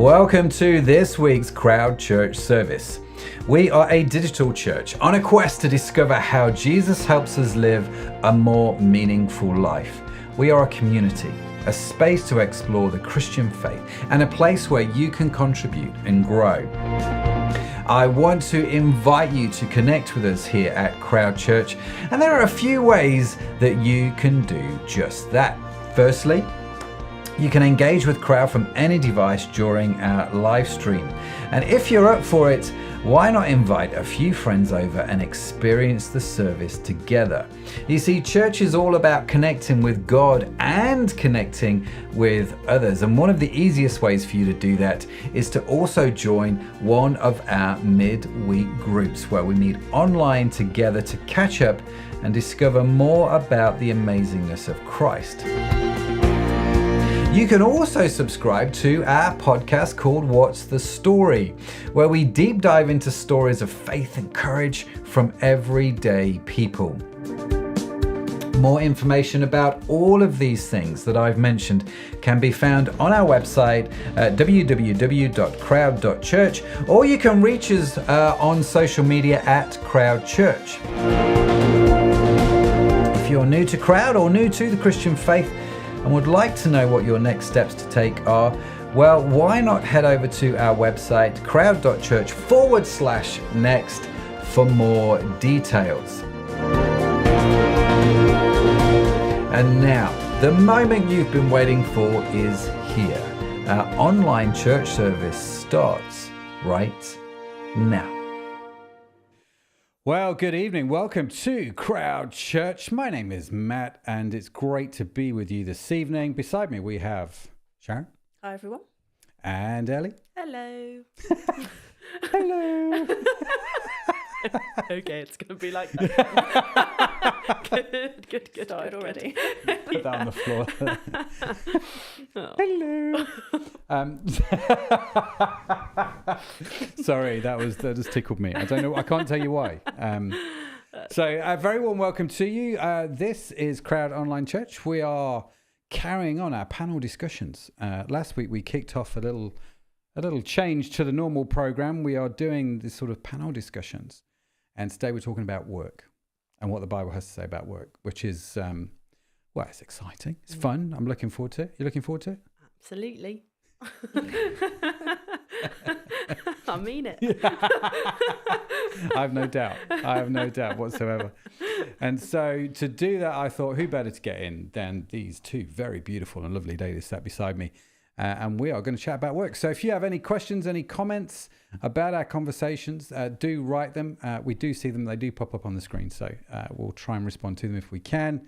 Welcome to this week's Crowd Church service. We are a digital church on a quest to discover how Jesus helps us live a more meaningful life. We are a community, a space to explore the Christian faith, and a place where you can contribute and grow. I want to invite you to connect with us here at Crowd Church, and there are a few ways that you can do just that. Firstly, you can engage with Crowd from any device during our live stream. And if you're up for it, why not invite a few friends over and experience the service together? You see, church is all about connecting with God and connecting with others. And one of the easiest ways for you to do that is to also join one of our midweek groups where we meet online together to catch up and discover more about the amazingness of Christ. You can also subscribe to our podcast called What's the Story, where we deep dive into stories of faith and courage from everyday people. More information about all of these things that I've mentioned can be found on our website at www.crowd.church, or you can reach us on social media at Crowd Church. If you're new to Crowd or new to the Christian faith, and would like to know what your next steps to take are, well, why not head over to our website, crowd.church/next for more details. And now, the moment you've been waiting for is here. Our online church service starts right now. Well, good evening. Welcome to Crowd Church. My name is Matt, and it's great to be with you this evening. Beside me, we have Sharon. Hi, everyone. And Ellie. Hello. Hello. Okay, it's going to be like that. Good. Started already. Put that on the floor. Oh. Hello. Sorry, that just tickled me. I don't know. I can't tell you why. So a very warm welcome to you. This is Crowd Online Church. We are carrying on our panel discussions. Last week we kicked off a little change to the normal program. We are doing this sort of panel discussions, and today we're talking about work and what the Bible has to say about work, which is well, it's exciting. It's fun. I'm looking forward to it. You looking forward to it? Absolutely. I mean it. I have no doubt whatsoever. And so to do that, I thought, who better to get in than these two very beautiful and lovely ladies sat beside me. And we are going to chat about work. So if you have any questions, any comments about our conversations, do write them. We do see them. They do pop up on the screen. So we'll try and respond to them if we can.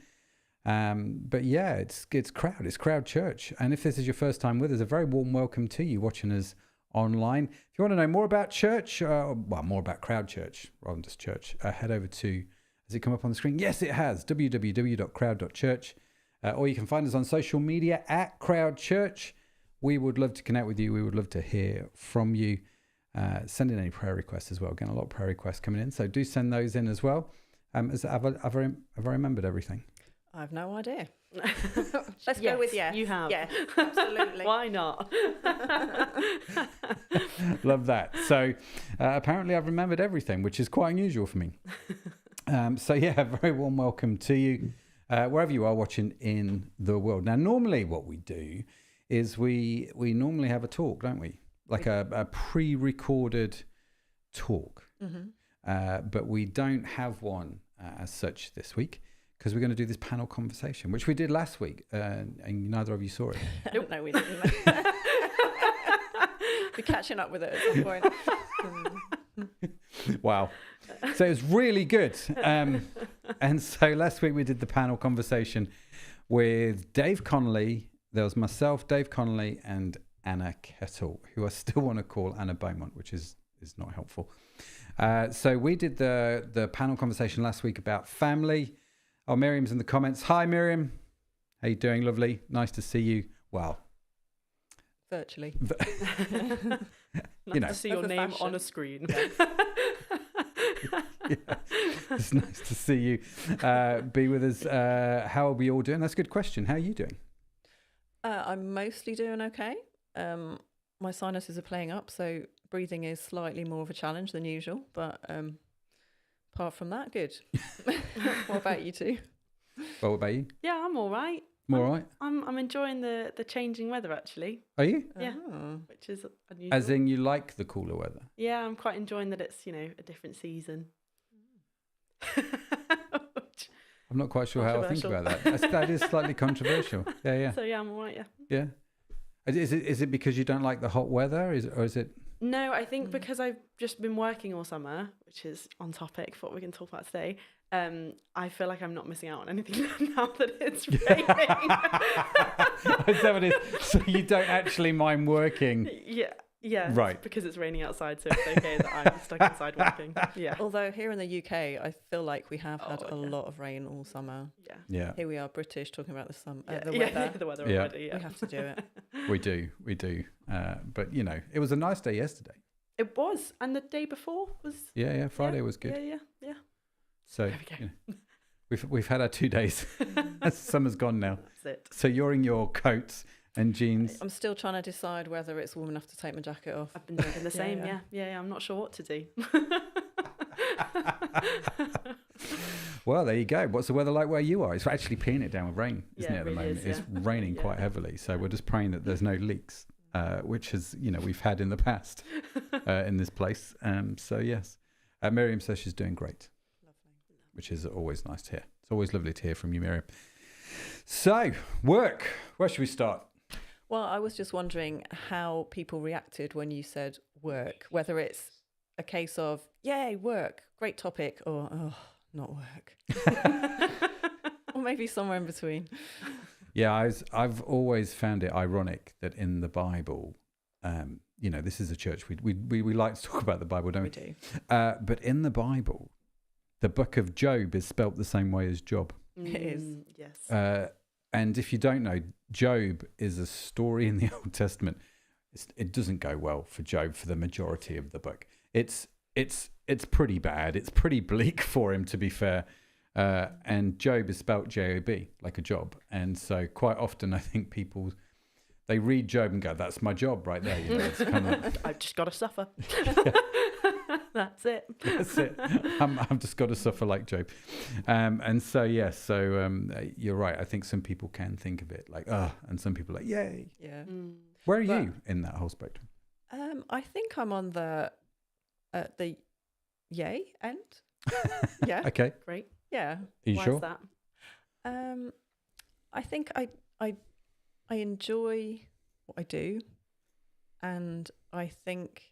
But yeah, it's Crowd Church. And if this is your first time with us, a very warm welcome to you watching us online. If you want to know more about church, more about Crowd Church rather than just church, head over to, has it come up on the screen? Yes, it has, www.crowd.church. Or you can find us on social media at Crowd Church. We would love to connect with you. We would love to hear from you. Send in any prayer requests as well. Again, a lot of prayer requests coming in, so do send those in as well. Have I remembered everything? I have no idea. Let's go with yes. You have. Yeah, absolutely. Why not? Love that. So apparently I've remembered everything, which is quite unusual for me. So yeah, very warm welcome to you wherever you are watching in the world. Now, normally what we do is we normally have a talk, don't we? Like a pre-recorded talk. Mm-hmm. But we don't have one as such this week, because we're going to do this panel conversation, which we did last week, and neither of you saw it. Nope. No, we didn't. We're catching up with it at some point. Wow. So it was really good. And so last week we did the panel conversation with Dave Connolly. There was myself, Dave Connolly, and Anna Kettle, who I still want to call Anna Beaumont, which is not helpful. So we did the panel conversation last week about family. Oh, Miriam's in the comments. Hi, Miriam. How you doing? Lovely. Nice to see you. Well, virtually. Nice to see your name on a screen. Yeah. It's nice to see you be with us. How are we all doing? That's a good question. How are you doing? I'm mostly doing okay. my sinuses are playing up, so breathing is slightly more of a challenge than usual. But apart from that, good. What about you two? Well, what about you? Yeah, I'm all right. I'm all right. I'm enjoying the changing weather actually. Are you? Yeah, Oh. which is unusual. As in, you like the cooler weather? Yeah, I'm quite enjoying that it's a different season. I'm not quite sure how I think about that. That is slightly controversial. Yeah. So yeah, I'm all right. Yeah. Yeah. Is it because you don't like the hot weather, or is it? No, I think because I've just been working all summer, which is on topic for what we're going to talk about today. I feel like I'm not missing out on anything now that it's raining. Is that what it is? So you don't actually mind working? Yeah, right. Because it's raining outside, so it's okay that I'm stuck inside working. Yeah. Although here in the UK, I feel like we have had a lot of rain all summer. Yeah. Here we are, British, talking about the weather. The weather already. Yeah. We have to do it. We do. But it was a nice day yesterday. It was, and the day before was. Yeah. Friday was good. Yeah. So we've had our 2 days. Summer's gone now. That's it. So you're in your coats and jeans. I'm still trying to decide whether it's warm enough to take my jacket off. I've been doing the same. Yeah. I'm not sure what to do. Well, there you go. What's the weather like where you are? It's actually peeing it down with rain, isn't it, at the really moment? is, It's raining quite heavily. So we're just praying that there's no leaks, which is, we've had in the past in this place. So yes, Miriam says she's doing great. Lovely. Which is always nice to hear. It's always lovely to hear from you, Miriam. So work. Where should we start? Well, I was just wondering how people reacted when you said work, whether it's a case of, yay, work, great topic, or, oh, not work. Or maybe somewhere in between. Yeah, I've always found it ironic that in the Bible, this is a church, we like to talk about the Bible, don't we? We do. But in the Bible, the book of Job is spelt the same way as Job. It is. Yes. And if you don't know, Job is a story in the Old Testament. It doesn't go well for Job for the majority of the book. It's pretty bad. It's pretty bleak for him, to be fair. And Job is spelt J-O-B, like a job. And so quite often I think people, they read Job and go, that's my job right there. It's kind of I've just got to suffer. That's it. That's it. I've just got to suffer like Job. And so, yes, you're right. I think some people can think of it like, and some people are like, yay. Yeah. Where are you in that whole spectrum? I think I'm on the yay end. Yeah. Okay. Great. Yeah. Are you Why sure? is that? I think I enjoy what I do, and I think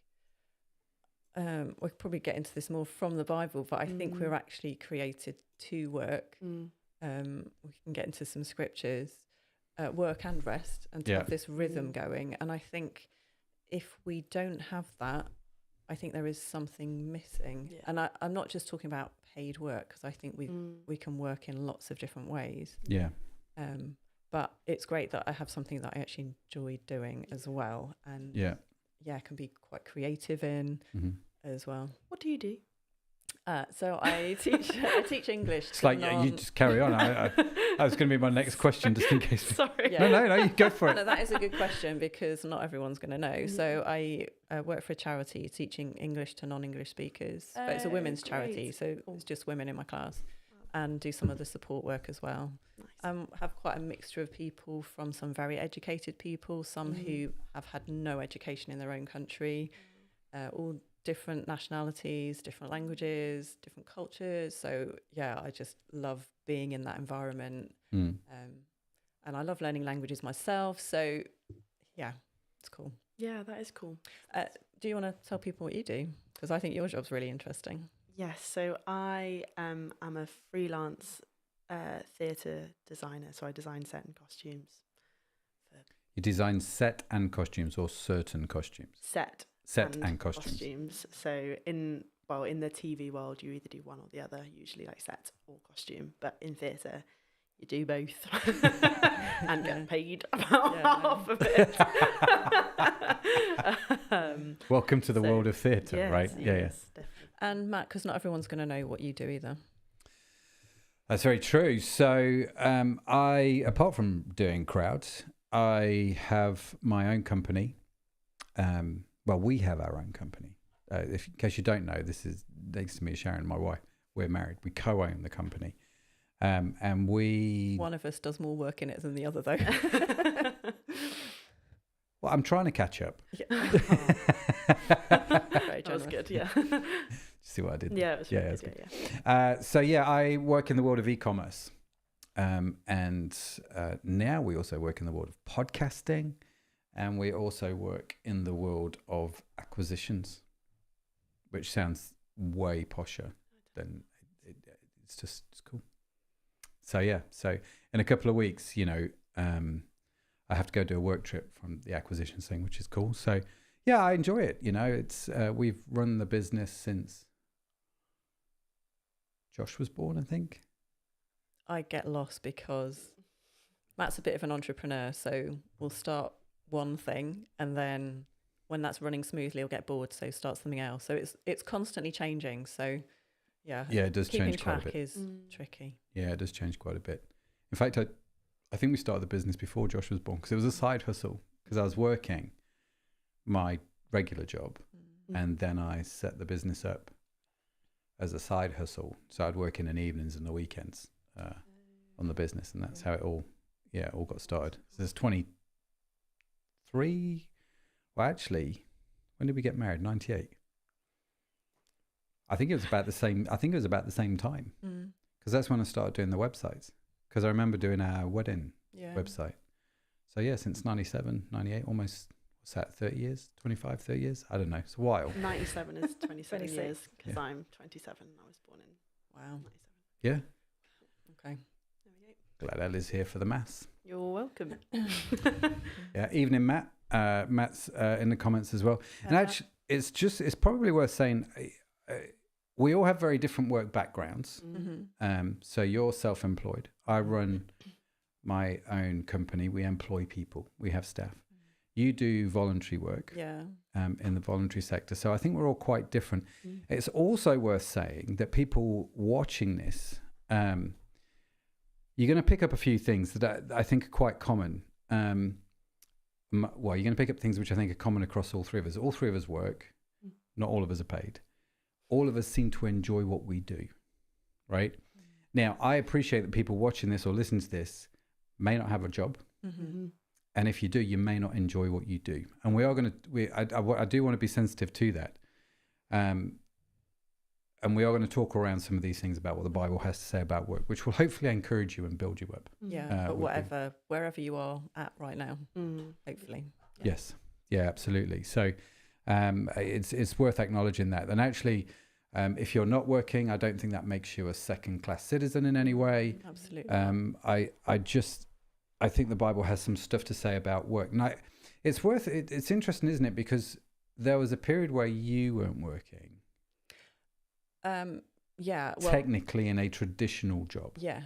we'll probably get into this more from the Bible, but I think we're actually created to work. We can get into some scriptures, work and rest, and to have this rhythm going. And I think if we don't have that, I think there is something missing. Yeah. And I'm not just talking about paid work, because I think we can work in lots of different ways. Yeah. But it's great that I have something that I actually enjoy doing as well. And can be quite creative in as well. What do you do? So I teach English. It's like you just carry on. That was going to be my next question, just in case. Sorry. Yeah. No, you go for it. No, that is a good question because not everyone's going to know. So I work for a charity teaching English to non-English speakers, but it's a women's charity, so it's just women in my class, and do some of the support work as well. Nice. Have quite a mixture of people, from some very educated people, some who have had no education in their own country, all different nationalities, different languages, different cultures. So I just love being in that environment. And I love learning languages myself. So it's cool. Yeah, that is cool. Do you want to tell people what you do? Because I think your job's really interesting. Yes, so I am a freelance theatre designer. So I design set and costumes. You design set and costumes, or certain costumes? Set and costumes. So in the TV world, you either do one or the other, usually like set or costume. But in theatre, you do both and get paid about half of it. Welcome to the world of theatre, right? Yes, definitely. And Matt, because not everyone's going to know what you do either. That's very true. So I, apart from doing crowds, I have my own company. well, we have our own company. In case you don't know, this is next to me, Sharon, my wife. We're married. We co-own the company. And we... One of us does more work in it than the other, though. Well, I'm trying to catch up. Yeah. Very That was generous. good, yeah. See what I did? Yeah, it was really it's good. good. Yeah. So yeah, I work in the world of e-commerce. And now we also work in the world of podcasting. And we also work in the world of acquisitions, which sounds way posher than it's cool. So yeah, so in a couple of weeks, I have to go do a work trip from the acquisitions thing, which is cool. So yeah, I enjoy it. It's we've run the business since Josh was born, I think. I get lost because Matt's a bit of an entrepreneur, so we'll start one thing and then when that's running smoothly, he'll get bored, so start something else. So it's constantly changing. So yeah, it does keeping change quite a track bit. is tricky. Yeah, it does change quite a bit. In fact, I think we started the business before Josh was born because it was a side hustle because I was working my regular job and then I set the business up as a side hustle. So I'd work in the evenings and the weekends on the business, and that's how it all got started. So there's 23. Well, actually, when did we get married? 98. I think it was about the same. I think it was about the same time because that's when I started doing the websites. Because I remember doing our wedding website. So yeah, since 97, 98, almost, what's that, 30 years, 25, 30 years? I don't know. It's a while. 97 is 27 26. years because I'm 27. I was born in Wow. 97. Yeah. Okay. There we go. Glad Ellie's here for the maths. You're welcome. Yeah. Evening, Matt. Matt's in the comments as well. And actually, it's probably worth saying we all have very different work backgrounds. So you're self-employed. I run my own company. We employ people. We have staff. You do voluntary work in the voluntary sector. So I think we're all quite different. It's also worth saying that people watching this, you're going to pick up a few things that I think are quite common. Well, you're going to pick up things which I think are common across all three of us. All three of us work. Not all of us are paid. All of us seem to enjoy what we do, right? Now, I appreciate that people watching this or listening to this may not have a job. And if you do, you may not enjoy what you do. And we are going to, I do want to be sensitive to that. And we are going to talk around some of these things about what the Bible has to say about work, which will hopefully encourage you and build you up. Yeah, but wherever you are at right now, hopefully. Yeah. Yes. Yeah, absolutely. So it's worth acknowledging that. And actually, if you're not working, I don't think that makes you a second-class citizen in any way. Absolutely. I think the Bible has some stuff to say about work. And it's interesting, isn't it? Because there was a period where you weren't working. Well, technically in a traditional job. Yes.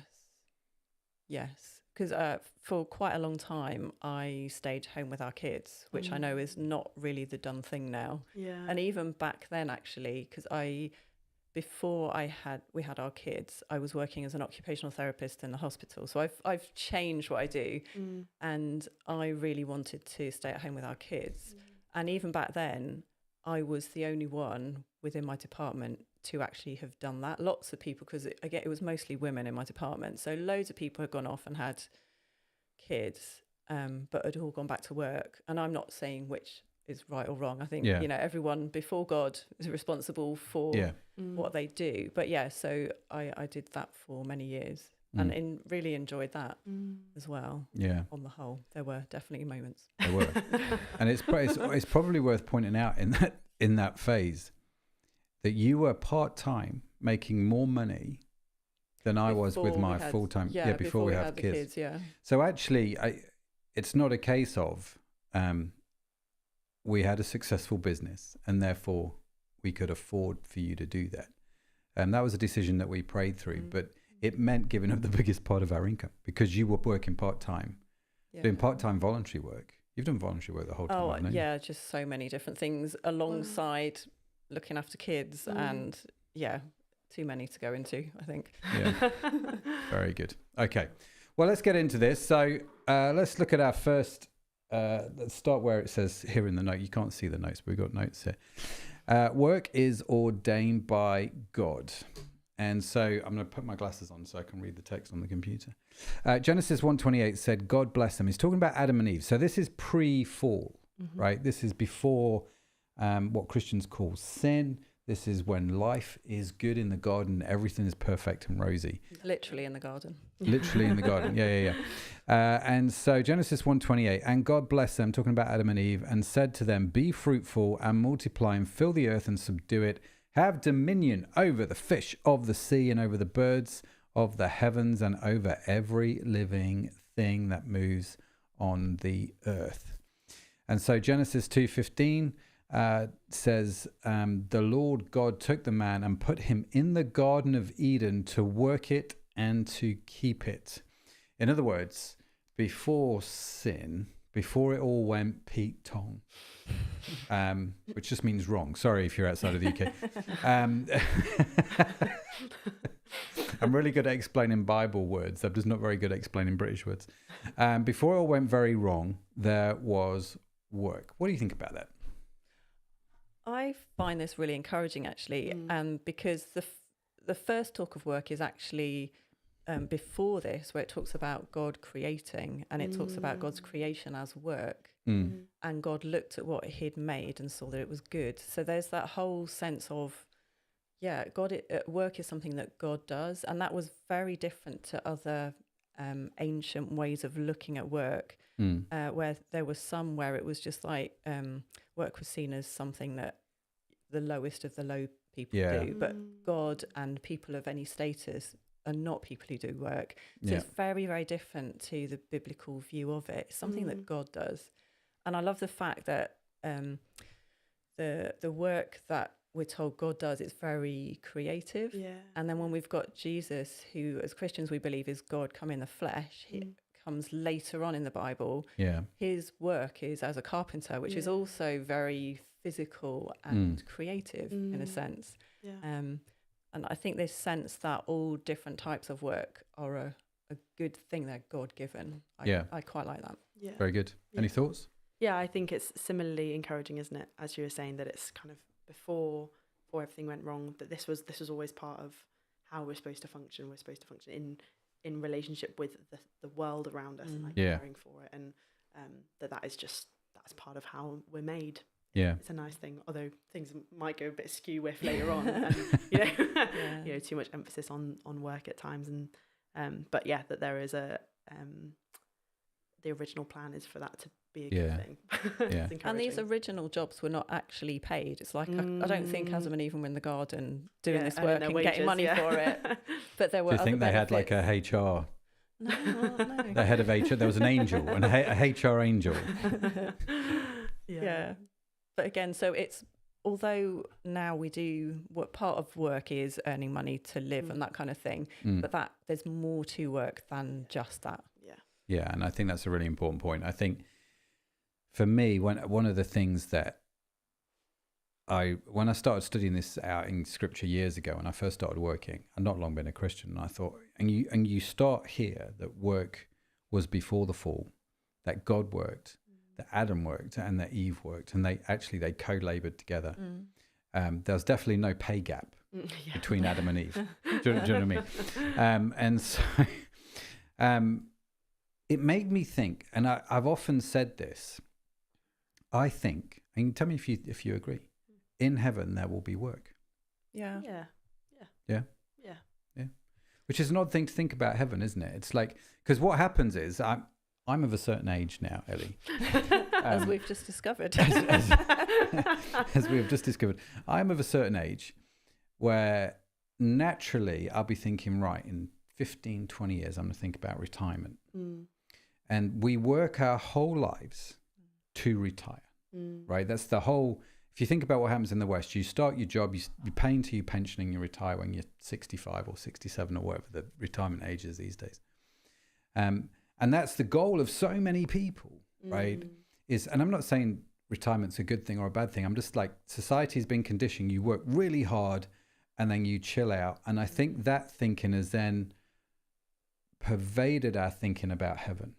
Because for quite a long time, I stayed home with our kids, which I know is not really the done thing now. Yeah. And even back then, actually, because before we had our kids, I was working as an occupational therapist in the hospital. So I've changed what I do, and I really wanted to stay at home with our kids. And even back then, I was the only one within my department to actually have done that. Lots of people, because it was mostly women in my department. So loads of people had gone off and had kids, but had all gone back to work. And I'm not saying which is right or wrong. I think, everyone before God is responsible for what they do. But so I did that for many years and really enjoyed that as well. Yeah. On the whole, there were definitely moments. There were. And it's probably worth pointing out in that phase that you were part-time making more money than I was with my full-time. Before we had kids. So actually, it's not a case of we had a successful business and therefore we could afford for you to do that. And that was a decision that we prayed through, but it meant giving up the biggest part of our income because you were working part-time, doing part-time voluntary work. You've done voluntary work the whole time, haven't you? Just so many different things alongside looking after kids and too many to go into, I think. Yeah. Very good. Okay. Well, let's get into this. So let's look at our first let's start where it says here in the note. You can't see the notes, but we've got notes here. Work is ordained by God. And so I'm going to put my glasses on so I can read the text on the computer. Genesis 1:28 said, God bless them. He's talking about Adam and Eve. So this is pre-fall, right? This is before what Christians call sin. This is when life is good in the garden. Everything is perfect and rosy. Literally in the garden. Literally in the garden. Yeah. And so Genesis 1:28, and God blessed them, talking about Adam and Eve, and said to them, be fruitful and multiply and fill the earth and subdue it. Have dominion over the fish of the sea and over the birds of the heavens and over every living thing that moves on the earth. And so Genesis 2:15 says, the Lord God took the man and put him in the Garden of Eden to work it and to keep it. In other words, before sin, before it all went Pete Tong, which just means wrong. Sorry if you're outside of the UK. I'm really good at explaining Bible words. I'm just not very good at explaining British words. Before it all went very wrong, there was work. What do you think about that? I find this really encouraging, actually, because the first talk of work is actually before this, where it talks about God creating, and it talks about God's creation as work, and God looked at what he'd made and saw that it was good. So there's that whole sense of, work is something that God does, and that was very different to other ancient ways of looking at work, where there was some where it was just like work was seen as something that the lowest of the low people do, but God and people of any status are not people who do work. So it's very, very different to the biblical view of it. It's something that God does. And I love the fact that the work that we're told God does, it's very creative. Yeah. And then when we've got Jesus, who as Christians we believe is God come in the flesh, he comes later on in the Bible. Yeah. His work is as a carpenter, which is also very physical and creative in a sense. Yeah. And I think this sense that all different types of work are a good thing, they're God-given. I quite like that. Yeah. Very good. Any thoughts? Yeah, I think it's similarly encouraging, isn't it? As you were saying, that it's kind of before everything went wrong, that this was always part of how we're supposed to function. We're supposed to function in relationship with the world around us, and like caring for it, and that's part of how we're made. Yeah, it's a nice thing. Although things might go a bit skew with later on, and, too much emphasis on work at times, and but that there is the original plan is for that to be a good thing. And these original jobs were not actually paid. It's like I don't think Adam and Eve were in the garden doing this work and wages, getting money for it. But there were. Do you think they had like a HR? No. The head of HR. There was an angel, a HR angel. Yeah. But again, so it's, although now we do, what part of work is earning money to live and that kind of thing, but that there's more to work than just that. Yeah, and I think that's a really important point. I think for me, one of the things that when I started studying this out in scripture years ago, when I first started working, I'd not long been a Christian, and I thought, and you start here that work was before the fall, that God worked, that Adam worked, and that Eve worked, and they co-labored together. There was definitely no pay gap between Adam and Eve. Do you know what I mean? And so it made me think, and I've often said this, I think, and tell me if you agree, in heaven there will be work. Yeah. Which is an odd thing to think about heaven, isn't it? It's like, because what happens is, I'm of a certain age now, Ellie. As we've just discovered. As we have just discovered. I'm of a certain age where naturally I'll be thinking, right, in 15, 20 years, I'm going to think about retirement. And we work our whole lives to retire, right? That's the whole, if you think about what happens in the West, you start your job, you pay into your pension and you retire when you're 65 or 67 or whatever the retirement age is these days. And that's the goal of so many people, right? And I'm not saying retirement's a good thing or a bad thing. I'm just like, society's been conditioned. You work really hard and then you chill out. And I think that thinking has then pervaded our thinking about heaven.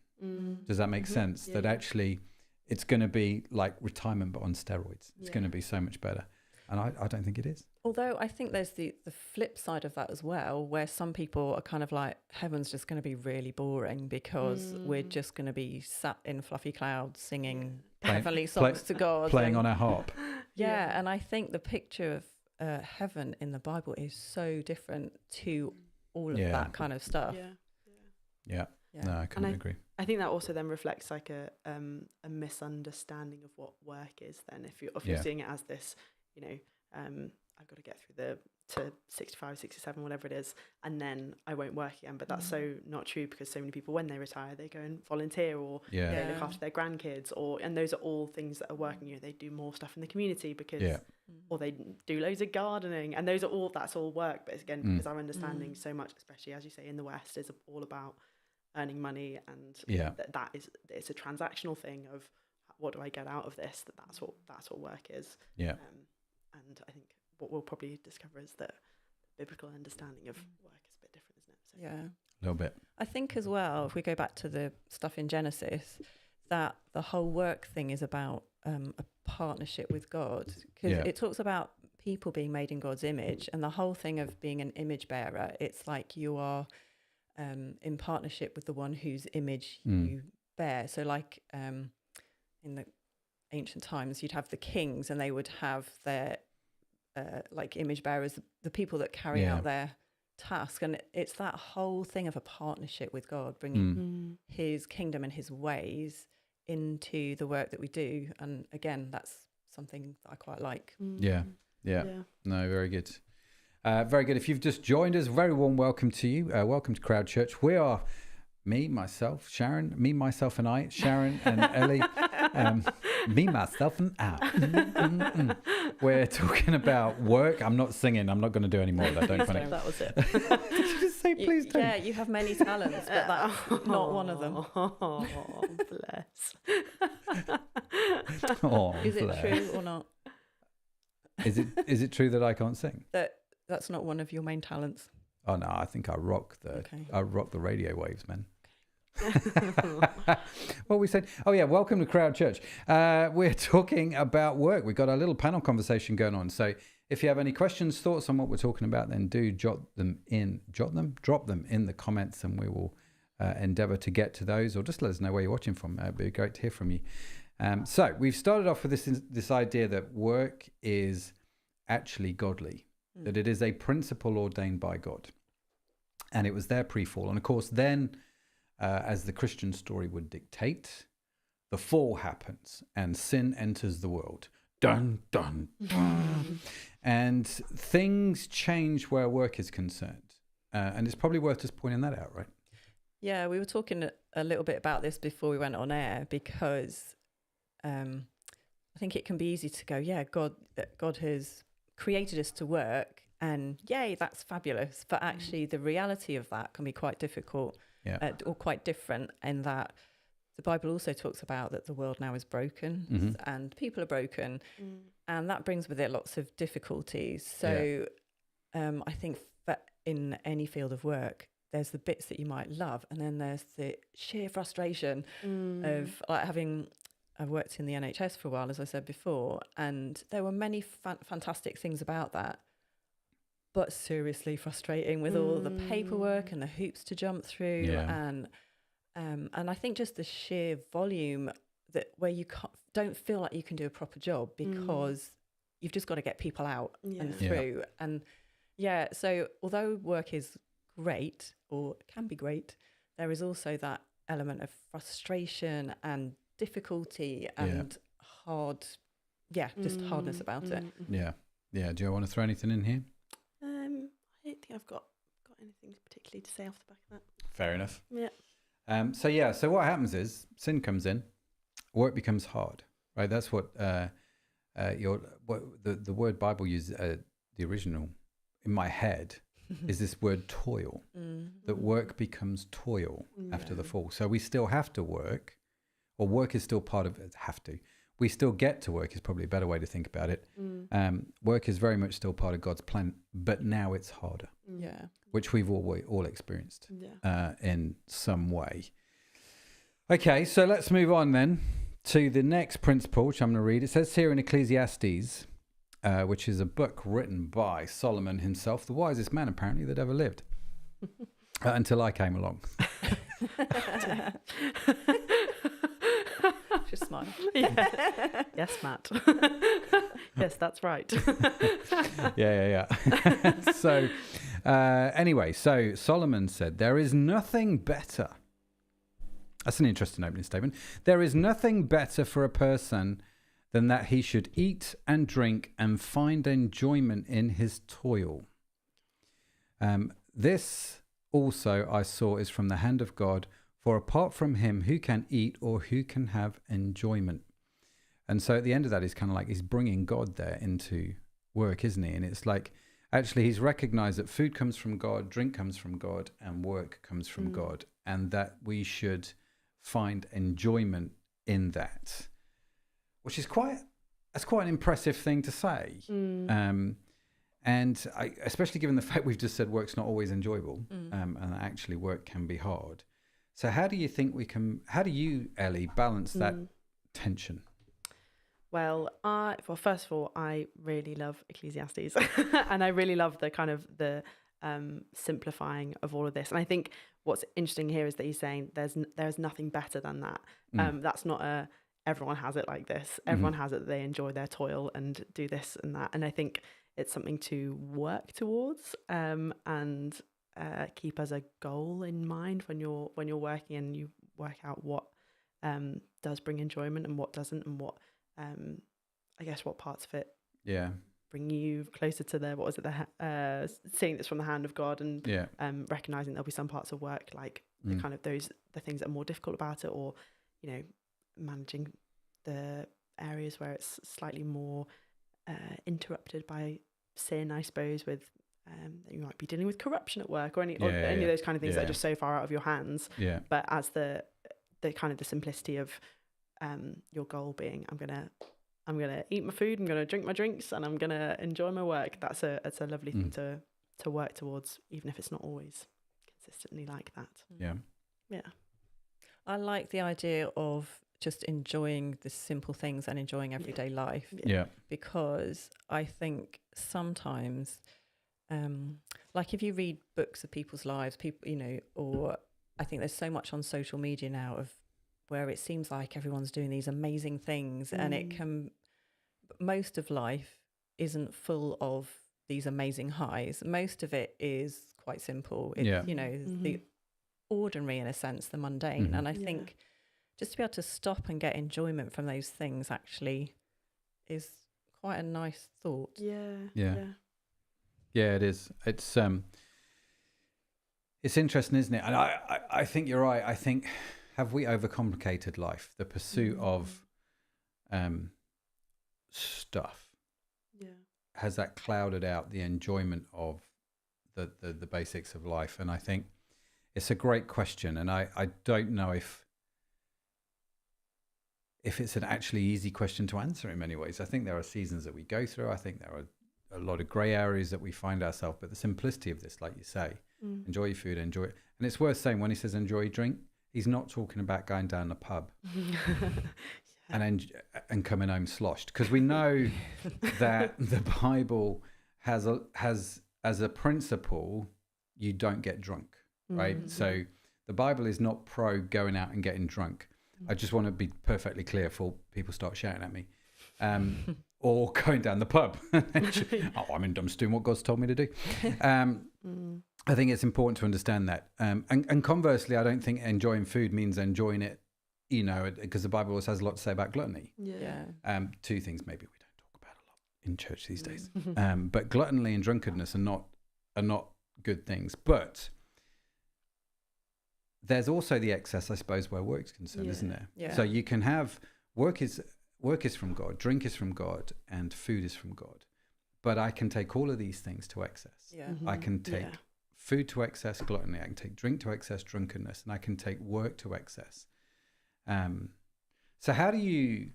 Does that make sense? That actually it's going to be like retirement but on steroids. It's going to be so much better. And I don't think it is. Although I think there's the flip side of that as well, where some people are kind of like, heaven's just going to be really boring because we're just going to be sat in fluffy clouds singing heavenly songs to God. Playing on our harp. Yeah, and I think the picture of heaven in the Bible is so different to all of that kind of stuff. Yeah. No, I couldn't agree. I think that also then reflects like a misunderstanding of what work is then. If you're seeing it as this, you know, I've got to get through to 65, 67, whatever it is, and then I won't work again. But that's so not true, because so many people, when they retire, they go and volunteer, or they look after their grandkids, and those are all things that are working. You know, they do more stuff in the community because, or they do loads of gardening, and that's all work. But it's, again, because our understanding so much, especially as you say in the West, is all about earning money, and it's a transactional thing of what do I get out of this. That's what work is. And I think what we'll probably discover is that biblical understanding of work is a bit different, isn't it? So, a little bit. I think as well, if we go back to the stuff in Genesis, that the whole work thing is about a partnership with God, because it talks about people being made in God's image, and the whole thing of being an image bearer, it's like you are in partnership with the one whose image you bear. So like in the ancient times, you'd have the kings, and they would have their like image bearers, the people that carry out their task. And it's that whole thing of a partnership with God, bringing his kingdom and his ways into the work that we do. And again, that's something that I quite like. No, very good. Very good. If you've just joined us, very warm welcome to you. Welcome to Crowd Church. We are me, myself, Sharon, me, myself and I, Sharon and Ellie, me, myself and I. We're talking about work. I'm not singing. I'm not going to do any more of that. Don't panic. that was it. Did you just say please don't? Yeah, you have many talents, but that's not one of them. Oh, bless. Is it true or not? Is it true that I can't sing? That's not one of your main talents. Oh no, I think I rock the radio waves, man. What we said? Oh yeah, welcome to Crowd Church. We're talking about work. We've got a little panel conversation going on. So if you have any questions, thoughts on what we're talking about, then do drop them in the comments, and we will endeavour to get to those, or just let us know where you're watching from. It'd be great to hear from you. So we've started off with this idea that work is actually godly, that it is a principle ordained by God, and it was there pre-fall. And of course, then, as the Christian story would dictate, the fall happens and sin enters the world. Dun, dun, dun. And things change where work is concerned. And it's probably worth just pointing that out, right? Yeah, we were talking a little bit about this before we went on air, because I think it can be easy to go, God has created us to work, and yay, that's fabulous. But actually, the reality of that can be quite difficult, or quite different, in that the Bible also talks about that the world now is broken and people are broken, and that brings with it lots of difficulties. So I think that in any field of work, there's the bits that you might love, and then there's the sheer frustration of like I've worked in the NHS for a while, as I said before, and there were many fantastic things about that, but seriously frustrating with all the paperwork and the hoops to jump through, and I think just the sheer volume that where you don't feel like you can do a proper job because you've just got to get people out and through. And so although work is great, or can be great, there is also that element of frustration and difficulty and just hardness about it. Do you want to throw anything in here? I don't think I've got anything particularly to say off the back of that. Fair enough. So what happens is sin comes in, work becomes hard, right? That's what the word Bible uses, the original in my head is this word toil, that work becomes toil after the fall. So we still have to work, or work is still part of it. We still get to work is probably a better way to think about it. Work is very much still part of God's plan, but now it's harder, which we've all experienced in some way. Okay, so let's move on then to the next principle, which I'm going to read. It says here in Ecclesiastes, which is a book written by Solomon himself, the wisest man apparently that ever lived, until I came along. Just smile. Yeah. Yes, Matt. Yes, that's right. Yeah. So anyway, so Solomon said, there is nothing better. That's an interesting opening statement. There is nothing better for a person than that he should eat and drink and find enjoyment in his toil. This also I saw is from the hand of God, for apart from him, who can eat or who can have enjoyment? And so at the end of that, he's kind of like, he's bringing God there into work, isn't he? And it's like, actually, he's recognized that food comes from God, drink comes from God, and work comes from God, and that we should find enjoyment in that, which is quite an impressive thing to say. And especially given the fact we've just said work's not always enjoyable, and actually work can be hard. So how do you think how do you, Ellie, balance that tension? Well, first of all, I really love Ecclesiastes and I really love the kind of the simplifying of all of this. And I think what's interesting here is that he's saying there's nothing better than that. That's not everyone has it like this. Everyone has it that they enjoy their toil and do this and that. And I think it's something to work towards and keep as a goal in mind when you're working, and you work out what does bring enjoyment and what doesn't, and what I guess what parts of it bring you closer to the seeing this from the hand of God, and recognizing there'll be some parts of work like the kind of the things that are more difficult about it, or managing the areas where it's slightly more interrupted by sin, I suppose, with that you might be dealing with corruption at work or any of those kind of things that are just so far out of your hands. But as the kind of the simplicity of your goal being, I'm gonna eat my food, I'm gonna drink my drinks, and I'm gonna enjoy my work. It's a lovely thing to work towards, even if it's not always consistently like that. Yeah. I like the idea of just enjoying the simple things and enjoying everyday life. Because I think sometimes, like if you read books of people's lives, or I think there's so much on social media now of where it seems like everyone's doing these amazing things, and most of life isn't full of these amazing highs. Most of it is quite simple. The ordinary, in a sense, the mundane. And I think just to be able to stop and get enjoyment from those things actually is quite a nice thought. Yeah, it is. It's interesting, isn't it? And I think you're right. I think, have we overcomplicated life? The pursuit of stuff. Has that clouded out the enjoyment of the basics of life? And I think it's a great question, and I don't know if it's an actually easy question to answer in many ways. I think there are seasons that we go through. I think there are a lot of grey areas that we find ourselves, but the simplicity of this, like you say, enjoy your food, enjoy it. And it's worth saying, when he says enjoy your drink, he's not talking about going down the pub and coming home sloshed, because we know that the Bible has as a principle, you don't get drunk, right? So the Bible is not pro going out and getting drunk. I just want to be perfectly clear before people start shouting at me, or going down the pub. I'm just doing what God's told me to do. I think it's important to understand that. And conversely, I don't think enjoying food means enjoying it, because the Bible also has a lot to say about gluttony. Two things maybe we don't talk about a lot in church these days. But gluttony and drunkenness are not good things. But there's also the excess, I suppose, where work's concerned, isn't there? So you can have work is from God, drink is from God, and food is from God. But I can take all of these things to excess. I can take food to excess, gluttony. I can take drink to excess, drunkenness, and I can take work to excess. So how do you,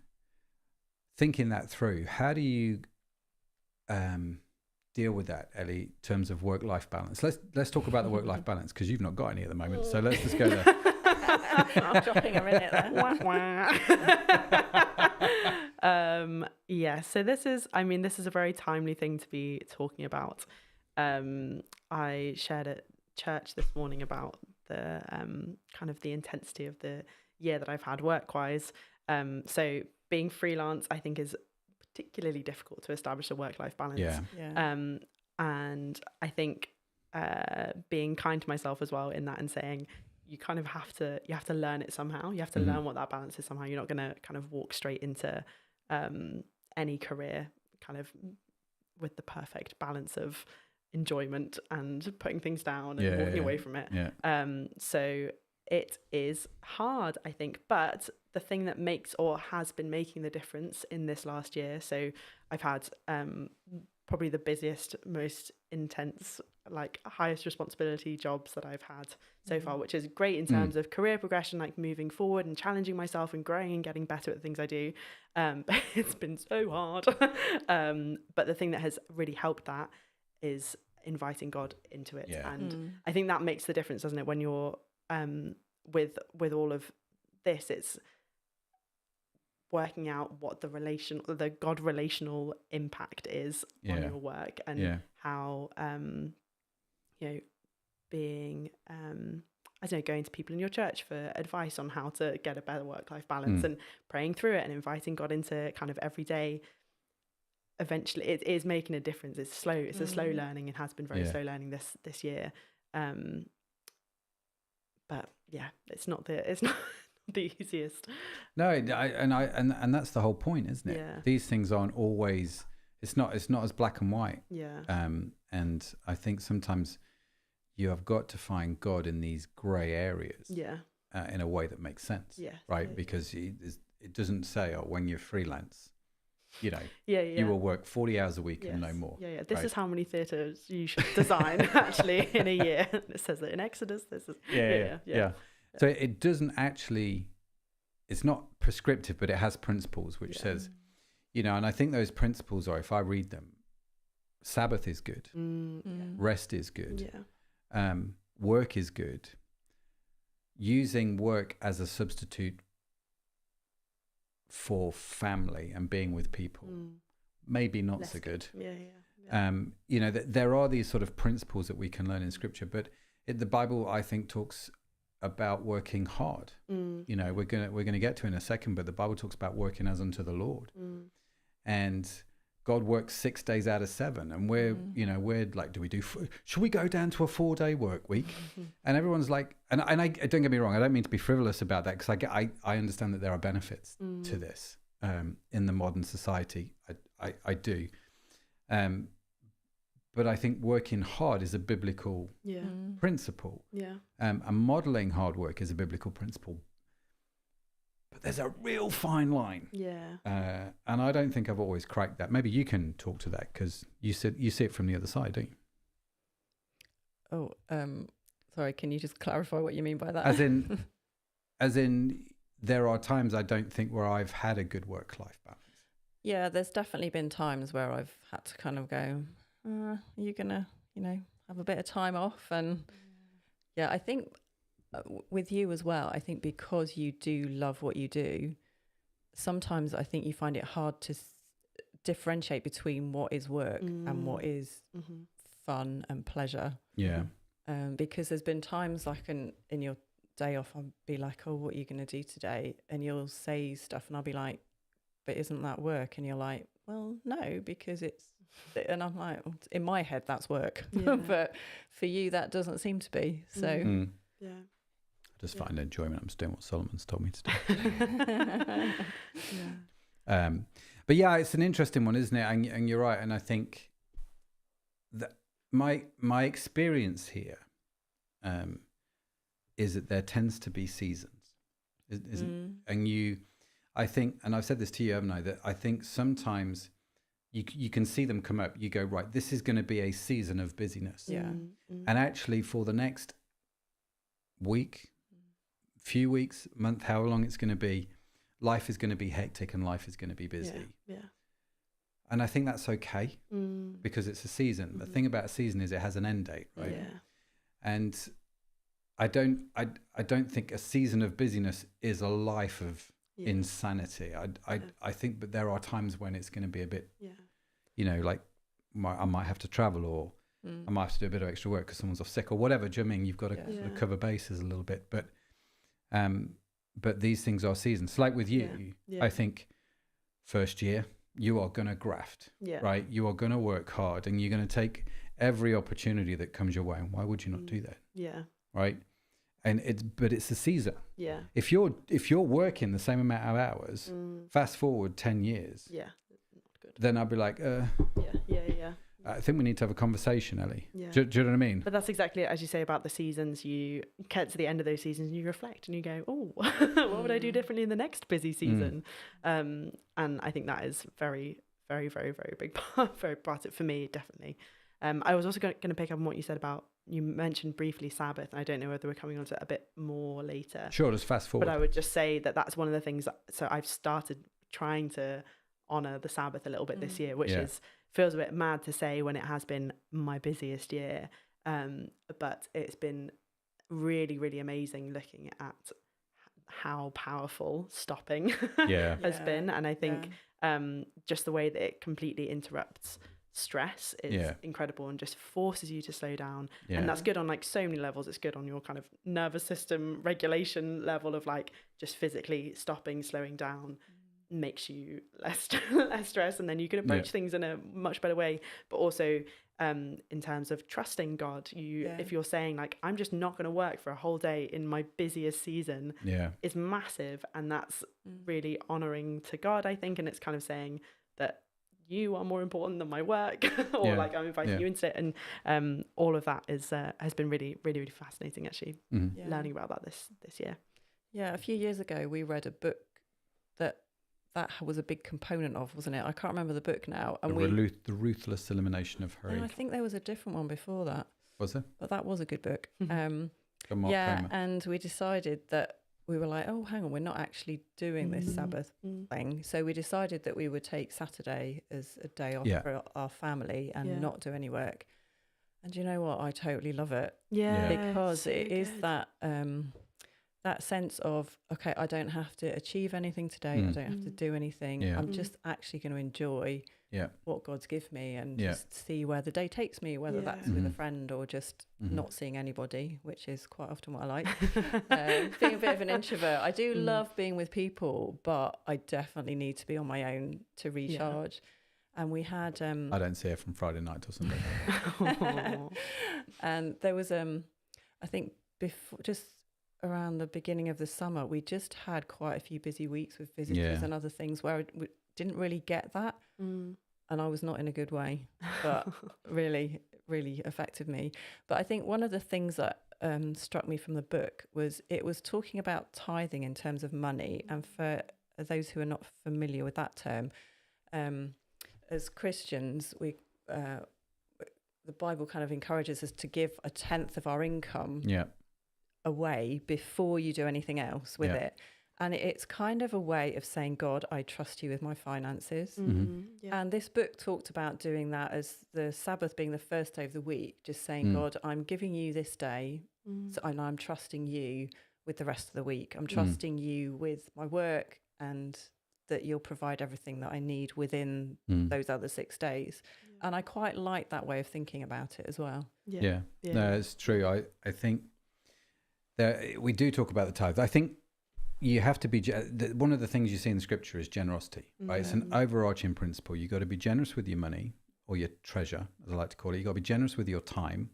thinking that through, how do you deal with that, Ellie, in terms of work-life balance? Let's talk about the work-life balance, because you've not got any at the moment. So let's just go there. Dropping a minute there. So this is a very timely thing to be talking about. I shared at church this morning about the kind of the intensity of the year that I've had work-wise. So being freelance, I think, is particularly difficult to establish a work-life balance. Yeah. And I think being kind to myself as well in that, and saying you kind of have to learn it somehow. You have to learn what that balance is somehow. You're not going to kind of walk straight into any career kind of with the perfect balance of enjoyment and putting things down and walking away from it. So it is hard, I think, but the thing that makes or has been making the difference in this last year, so I've had probably the busiest, most intense, like highest responsibility jobs that I've had so far, which is great in terms of career progression, like moving forward and challenging myself and growing and getting better at the things I do. But it's been so hard. But the thing that has really helped that is inviting God into it. And I think that makes the difference, doesn't it? When you're with all of this, it's working out what the God relational impact is on your work, and how being I don't know, going to people in your church for advice on how to get a better work-life balance, and praying through it and inviting God into kind of every day. Eventually it is making a difference. It's slow. It's a slow learning, and has been very slow learning this year. But it's not the easiest. No, and that's the whole point, isn't it? Yeah. These things aren't always. It's not as black and white. Yeah. And I think sometimes you have got to find God in these grey areas. Yeah. In a way that makes sense. Yeah. Right, because it doesn't say, when you're freelance, you will work 40 hours a week and no more. Yeah. This is how many theatres you should design actually in a year. It says it in Exodus. This is yeah. So it doesn't actually, it's not prescriptive, but it has principles which says, and I think those principles are, if I read them, Sabbath is good, rest is good, work is good, using work as a substitute for family and being with people, maybe not so good. There are these sort of principles that we can learn in Scripture, but the Bible, I think, talks about working hard. We're gonna get to in a second, but the Bible talks about working as unto the Lord, and God works 6 days out of 7, and we're like, should we go down to a 4-day work week? And everyone's like, and I don't get me wrong, I don't mean to be frivolous about that, because I understand that there are benefits to this in the modern society. I do, but I think working hard is a biblical principle. And modeling hard work is a biblical principle. But there's a real fine line. And I don't think I've always cracked that. Maybe you can talk to that, because you see it from the other side, don't you? Sorry, can you just clarify what you mean by that? As in, there are times I don't think where I've had a good work-life balance. Yeah, there's definitely been times where I've had to kind of go, are you gonna, have a bit of time off? And I think with you as well, I think because you do love what you do, sometimes I think you find it hard to differentiate between what is work and what is fun and pleasure. Because there's been times like in your day off, I'll be like, what are you going to do today? And you'll say stuff and I'll be like, but isn't that work? And you're like, well, no, because it's, and I'm like, in my head, that's work. But for you, that doesn't seem to be. So, I just find enjoyment. I'm just doing what Solomon's told me to do. But it's an interesting one, isn't it? And you're right. And I think that my experience here is that there tends to be seasons. And I think, and I've said this to you, haven't I, that I think sometimes you can see them come up. You go, right, this is going to be a season of busyness. And actually for the next week, few weeks, month, however long it's going to be, life is going to be hectic and life is going to be busy. And I think that's okay, because it's a season. The thing about a season is it has an end date, right? And I don't think a season of busyness is a life of insanity. I think, but there are times when it's going to be a bit, like I might have to travel, or I might have to do a bit of extra work because someone's off sick or whatever. Do you know what I mean? You've got to sort of cover bases a little bit, but these things are seasons. Like with you, I think first year you are going to graft, right? You are going to work hard, and you're going to take every opportunity that comes your way. And why would you not do that? Yeah. Right. And it's a season. Yeah. If you're working the same amount of hours, fast forward 10 years. Yeah. Not good. Then I'd be like, Yeah. I think we need to have a conversation, Ellie. Yeah. Do you know what I mean? But that's exactly it, as you say about the seasons. You get to the end of those seasons and you reflect and you go, oh, what would I do differently in the next busy season? And I think that is very, very, very, very big part, very part of it for me, definitely. I was also going to pick up on what you said about, you mentioned briefly Sabbath. I don't know whether we're coming on to it a bit more later. Sure, just fast forward. But I would just say that's one of the things. So I've started trying to honour the Sabbath a little bit this year, which feels a bit mad to say when it has been my busiest year. But it's been really, really amazing looking at how powerful stopping has been. And I think just the way that it completely interrupts stress is incredible and just forces you to slow down. And that's good on like so many levels. It's good on your kind of nervous system regulation level of like just physically stopping, slowing down makes you less stressed, and then you can approach things in a much better way. But also in terms of trusting God, if you're saying like, I'm just not going to work for a whole day in my busiest season, is massive. And that's really honoring to God, I think. And it's kind of saying that you are more important than my work, or like I'm inviting you into it. And all of that has been really, really, really fascinating, actually, learning about that this year. Yeah, a few years ago, we read a book that was a big component of, wasn't it? I can't remember the book now. And the Ruthless Elimination of Hurry. I think there was a different one before that. Was there? But that was a good book. Kramer. And we decided that we were like, oh, hang on, we're not actually doing this Sabbath thing. So we decided that we would take Saturday as a day off for our family and not do any work. And you know what? I totally love it. Yeah. Because it is that sense of, okay, I don't have to achieve anything today. I don't have to do anything. I'm just actually going to enjoy what God's given me and just see where the day takes me, whether that's with a friend or just not seeing anybody, which is quite often what I like. Being a bit of an introvert, I do love being with people, but I definitely need to be on my own to recharge. And we had... I don't see her from Friday night or something. And there was, I think, just around the beginning of the summer, we just had quite a few busy weeks with visitors and other things where we didn't really get that. And I was not in a good way, but really, really affected me. But I think one of the things that struck me from the book was it was talking about tithing in terms of money. And for those who are not familiar with that term, as Christians, the Bible kind of encourages us to give 1/10 of our income away before you do anything else with it. And it's kind of a way of saying, God, I trust you with my finances. And this book talked about doing that as the Sabbath being the first day of the week, just saying, God, I'm giving you this day, and I'm trusting you with the rest of the week. I'm trusting you with my work, and that you'll provide everything that I need within those other 6 days. And I quite like that way of thinking about it as well. No, it's true. I think we do talk about the tithe. I think you have to be, one of the things you see in the scripture is generosity, right? It's an overarching principle. You've got to be generous with your money, or your treasure, as I like to call it. You've got to be generous with your time.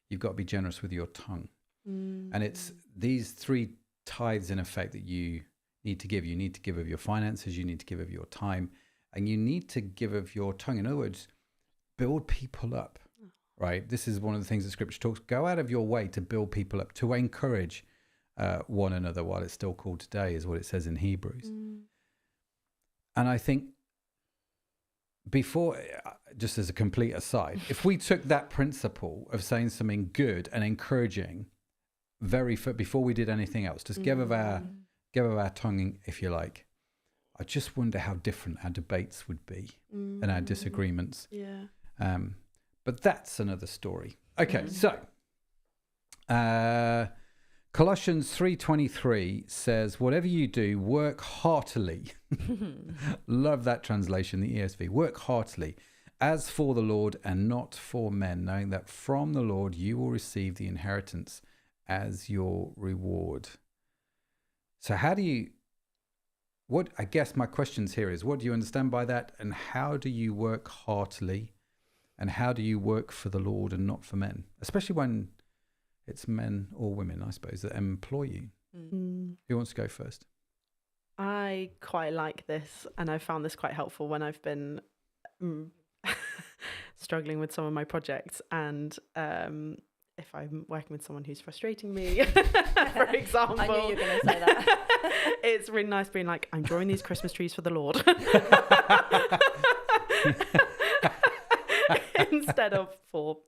You've got to be generous with your tongue. And it's these 3 tithes in effect that you need to give. You need to give of your finances, you need to give of your time, and you need to give of your tongue. In other words, build people up. Right, this is one of the things that Scripture talks. Go out of your way to build people up, to encourage one another while it's still called today, is what it says in Hebrews. And I think before, just as a complete aside, if we took that principle of saying something good and encouraging before we did anything else, just give of our tongue, if you like, I just wonder how different our debates would be and our disagreements. But that's another story. Okay, so Colossians 3:23 says, whatever you do, work heartily. Love that translation, the ESV. Work heartily, as for the Lord and not for men, knowing that from the Lord you will receive the inheritance as your reward. So I guess my questions here is, what do you understand by that? And how do you work heartily? And how do you work for the Lord and not for men? Especially when it's men or women, I suppose, that employ you. Who wants to go first? I quite like this, and I found this quite helpful when I've been struggling with some of my projects, and if I'm working with someone who's frustrating me, for example. I knew you were going to say that. It's really nice being like, I'm drawing these Christmas trees for the Lord. Instead of for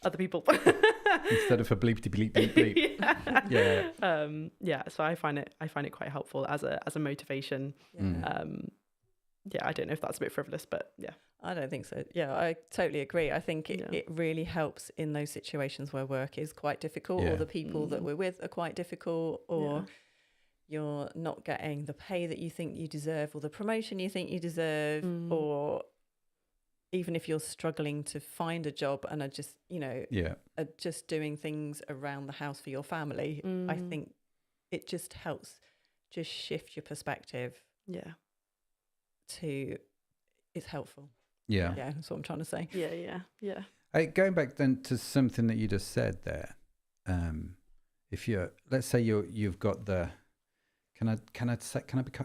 other people. Instead of for bleepty bleep bleep bleep. Yeah. So I find it quite helpful as a motivation. I don't know if that's a bit frivolous, but yeah. I don't think so. Yeah, I totally agree. I think it really helps in those situations where work is quite difficult, or the people that we're with are quite difficult, or you're not getting the pay that you think you deserve, or the promotion you think you deserve, or even if you're struggling to find a job and are just, are just doing things around the house for your family. I think it just helps just shift your perspective. Yeah. It's helpful. Yeah. Yeah, that's what I'm trying to say. Yeah. Going back then to something that you just said there, if let's say you've got the, can I be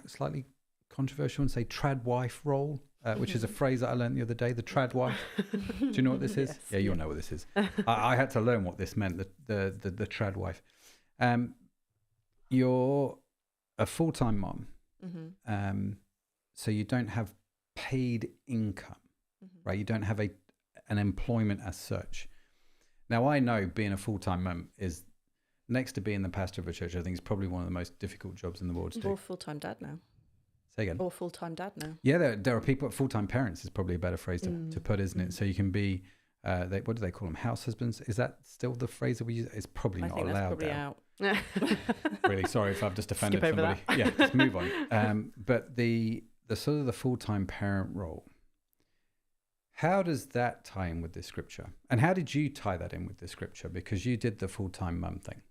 slightly controversial and say trad wife role, which is a phrase that I learned the other day, the trad wife. Do you know what this is? Yes. Yeah, you'll know what this is. I had to learn what this meant, the trad wife. You're a full-time mom, so you don't have paid income, right? You don't have an employment as such. Now, I know being a full-time mum is, next to being the pastor of a church, I think is probably one of the most difficult jobs in the world to do. Or full-time dad now. Say again. Or full-time dad now. Yeah, there are people, full-time parents is probably a better phrase to put, isn't it? So you can be, what do they call them? House husbands? Is that still the phrase that we use? It's probably not allowed. I think that's probably out. Really sorry if I've just offended somebody. Yeah, just move on. But the sort of the full-time parent role, how does that tie in with this scripture? And how did you tie that in with the scripture? Because you did the full-time mum thing.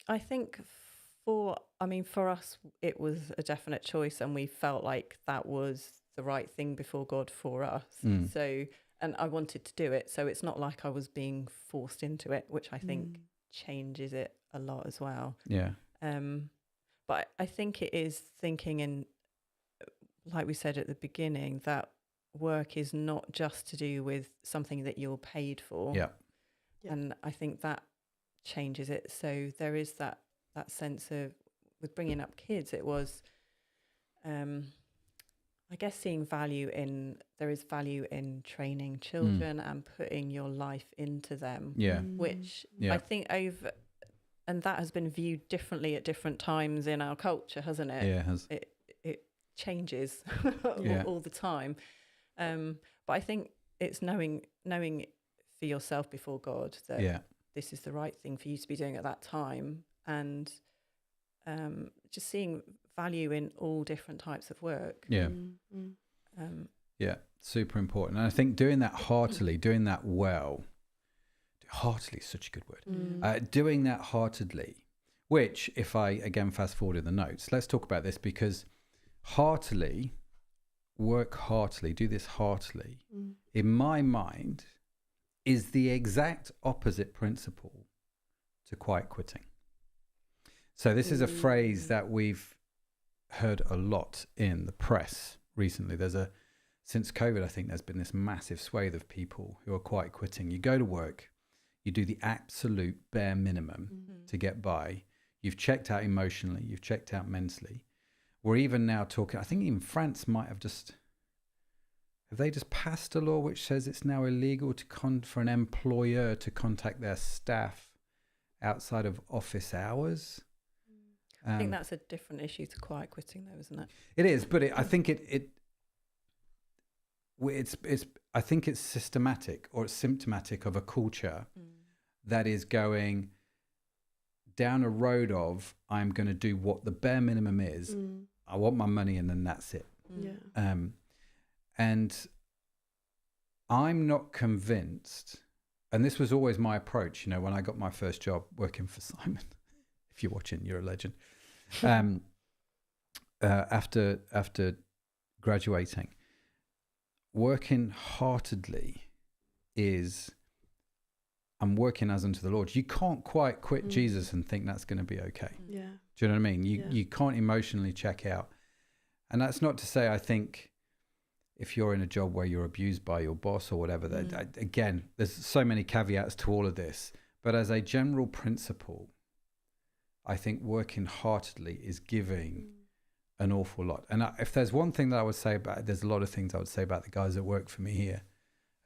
I think for us, it was a definite choice, and we felt like that was the right thing before God for us. So, and I wanted to do it. So it's not like I was being forced into it, which I think changes it a lot as well. Yeah. But I think it is thinking in, like we said at the beginning, that work is not just to do with something that you're paid for. Yeah. And I think that changes it. So there is that sense of, with bringing up kids, it was, I guess, seeing there is value in training children and putting your life into them. Yeah. Which I think and that has been viewed differently at different times in our culture, hasn't it? Yeah, it has. It changes all the time. But I think it's knowing for yourself before God that this is the right thing for you to be doing at that time, and just seeing value in all different types of work. Yeah. Yeah, super important. And I think doing that heartily, doing that well, heartily is such a good word. Doing that heartedly, which, if I again fast forward in the notes, let's talk about this, because heartily, work heartily, do this heartily, in my mind, is the exact opposite principle to quiet quitting. So this is a phrase that we've heard a lot in the press recently. Since COVID, I think there's been this massive swathe of people who are quiet quitting. You go to work, you do the absolute bare minimum to get by. You've checked out emotionally, you've checked out mentally. We're even now talking, I think even France might have they just passed a law which says it's now illegal for an employer to contact their staff outside of office hours. I think that's a different issue to quiet quitting, though, isn't it? It is, but I think I think it's systematic, or it's symptomatic of a culture that is going down a road of, I'm going to do what the bare minimum is. I want my money and then that's it. Yeah. And I'm not convinced, and this was always my approach, you know, when I got my first job working for Simon, if you're watching, you're a legend. After graduating, working heartedly is, I'm working as unto the Lord. You can't quite quit Jesus and think that's going to be okay. Yeah. Do you know what I mean? You can't emotionally check out. And that's not to say, I think, if you're in a job where you're abused by your boss or whatever, that again, there's so many caveats to all of this. But as a general principle, I think working heartedly is giving an awful lot. And if there's one thing that I would say about it, there's a lot of things I would say about the guys that work for me here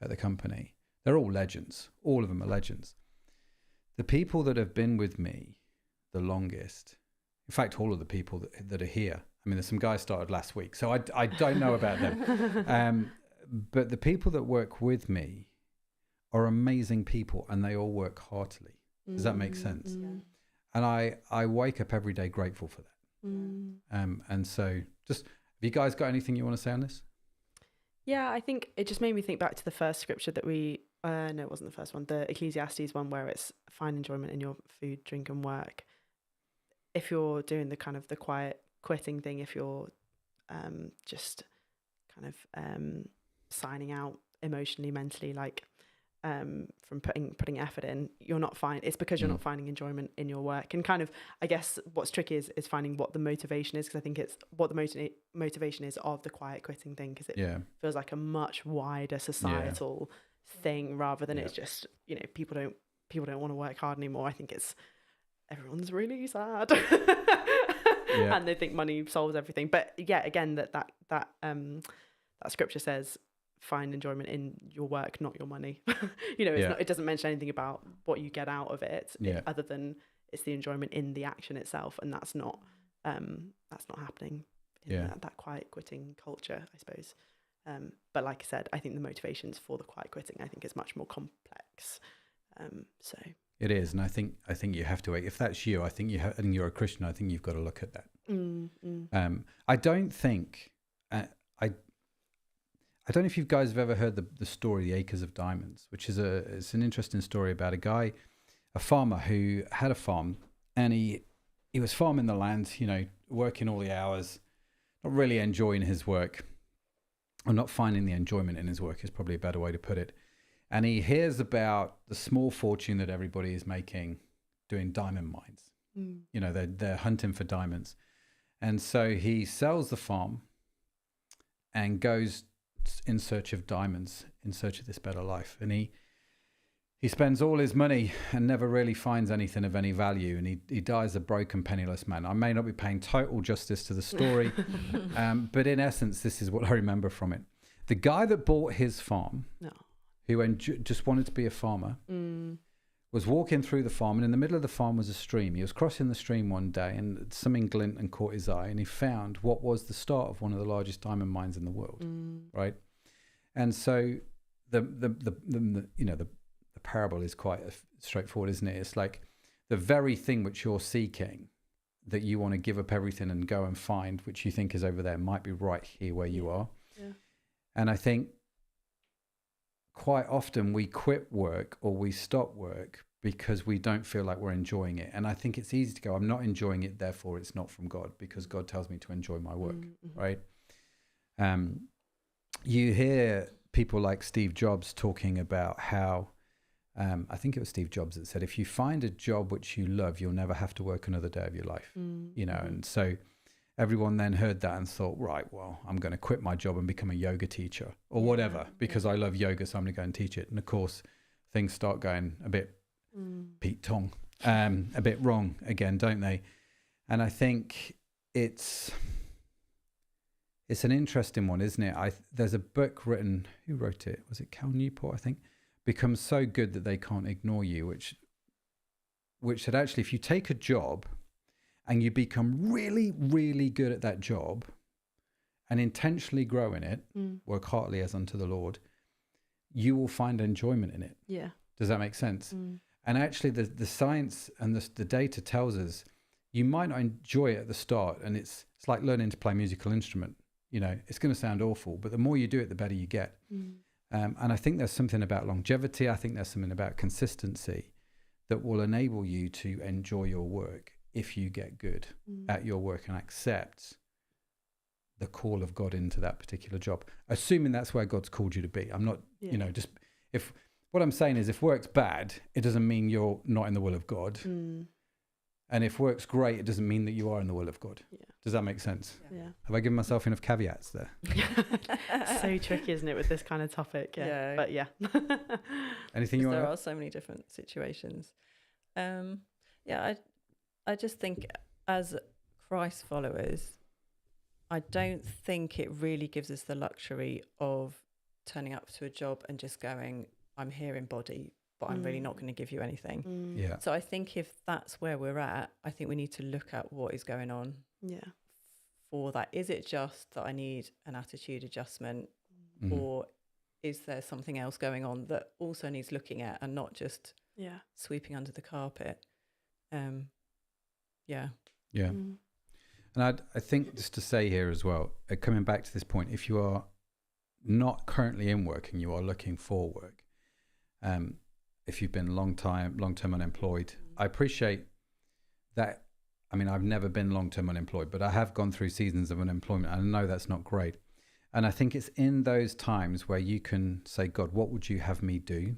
at the company. They're all legends. All of them are legends. The people that have been with me the longest, in fact, all of the people that are here, I mean, there's some guys started last week, so I don't know about them. But the people that work with me are amazing people, and they all work heartily. Does that make sense? And I wake up every day grateful for that. And so just, have you guys got anything you want to say on this? Yeah, I think it just made me think back to the first scripture that we, no, it wasn't the first one, the Ecclesiastes one, where it's find enjoyment in your food, drink and work. If you're doing the kind of the quiet quitting thing, if you're just kind of signing out emotionally, mentally, like from putting effort in, you're not it's because you're not finding enjoyment in your work. And kind of, I guess what's tricky is finding what the motivation is, because I think it's what the motivation is of the quiet quitting thing, because it feels like a much wider societal thing, rather than it's just, you know, people don't want to work hard anymore. I think it's everyone's really sad. And they think money solves everything. But yeah, again, that scripture says find enjoyment in your work, not your money. You know, it doesn't mention anything about what you get out of it, other than it's the enjoyment in the action itself, and that's not happening in that quiet quitting culture, I suppose. But like I said, I think the motivations for the quiet quitting, I think, is much more complex. So it is, and I think you have to wait. If that's you, I think and you're a Christian, I think you've got to look at that. I don't think I don't know if you guys have ever heard the story, The Acres of Diamonds, which is it's an interesting story about a farmer who had a farm, and he was farming the land, you know, working all the hours, not really enjoying his work, or not finding the enjoyment in his work is probably a better way to put it. And he hears about the small fortune that everybody is making doing diamond mines. You know, they're hunting for diamonds. And so he sells the farm and goes in search of diamonds, in search of this better life. And he spends all his money and never really finds anything of any value. And he dies a broken, penniless man. I may not be paying total justice to the story, but in essence, this is what I remember from it. The guy that bought his farm, who just wanted to be a farmer, was walking through the farm, and in the middle of the farm was a stream. He was crossing the stream one day, and something glint and caught his eye, and he found what was the start of one of the largest diamond mines in the world, right? And so the parable is quite straightforward, isn't it? It's like the very thing which you're seeking, that you want to give up everything and go and find, which you think is over there, might be right here where you are. Yeah. And I think quite often we quit work or we stop work because we don't feel like we're enjoying it. And I think it's easy to go, I'm not enjoying it, therefore it's not from God, because God tells me to enjoy my work, right? You hear people like Steve Jobs talking about how, I think it was Steve Jobs that said, if you find a job which you love, you'll never have to work another day of your life, you know? And so everyone then heard that and thought, right, well, I'm going to quit my job and become a yoga teacher or whatever, because I love yoga, so I'm going to go and teach it. And of course, things start going a bit Pete Tong, a bit wrong again, don't they? And I think it's an interesting one, isn't it? There's a book written, who wrote it? Was it Cal Newport, I think? Become so good that they can't ignore you, which said, actually, if you take a job and you become really, really good at that job and intentionally grow in it, work heartily as unto the Lord, you will find enjoyment in it. Yeah. Does that make sense? And actually the science and the data tells us you might not enjoy it at the start, and it's like learning to play a musical instrument. You know, it's going to sound awful, but the more you do it, the better you get. And I think there's something about longevity. I think there's something about consistency that will enable you to enjoy your work if you get good at your work and accept the call of God into that particular job, assuming that's where God's called you to be. I'm not, you know, just if what I'm saying is if work's bad, it doesn't mean you're not in the will of God. And if work's great, it doesn't mean that you are in the will of God. Yeah. Does that make sense? Yeah. Have I given myself enough caveats there? So tricky, isn't it, with this kind of topic? Yeah. But yeah. Anything you want to There are so many different situations. I just think as Christ followers, I don't think it really gives us the luxury of turning up to a job and just going, I'm here in body, but I'm really not going to give you anything. Yeah. So I think if that's where we're at, I think we need to look at what is going on. Yeah. For that, is it just that I need an attitude adjustment, or is there something else going on that also needs looking at and not just sweeping under the carpet? Yeah. And I think just to say here as well, coming back to this point, if you are not currently in work and you are looking for work, if you've been long-term unemployed, I appreciate that. I mean, I've never been long-term unemployed, but I have gone through seasons of unemployment. And I know that's not great. And I think it's in those times where you can say, God, what would you have me do?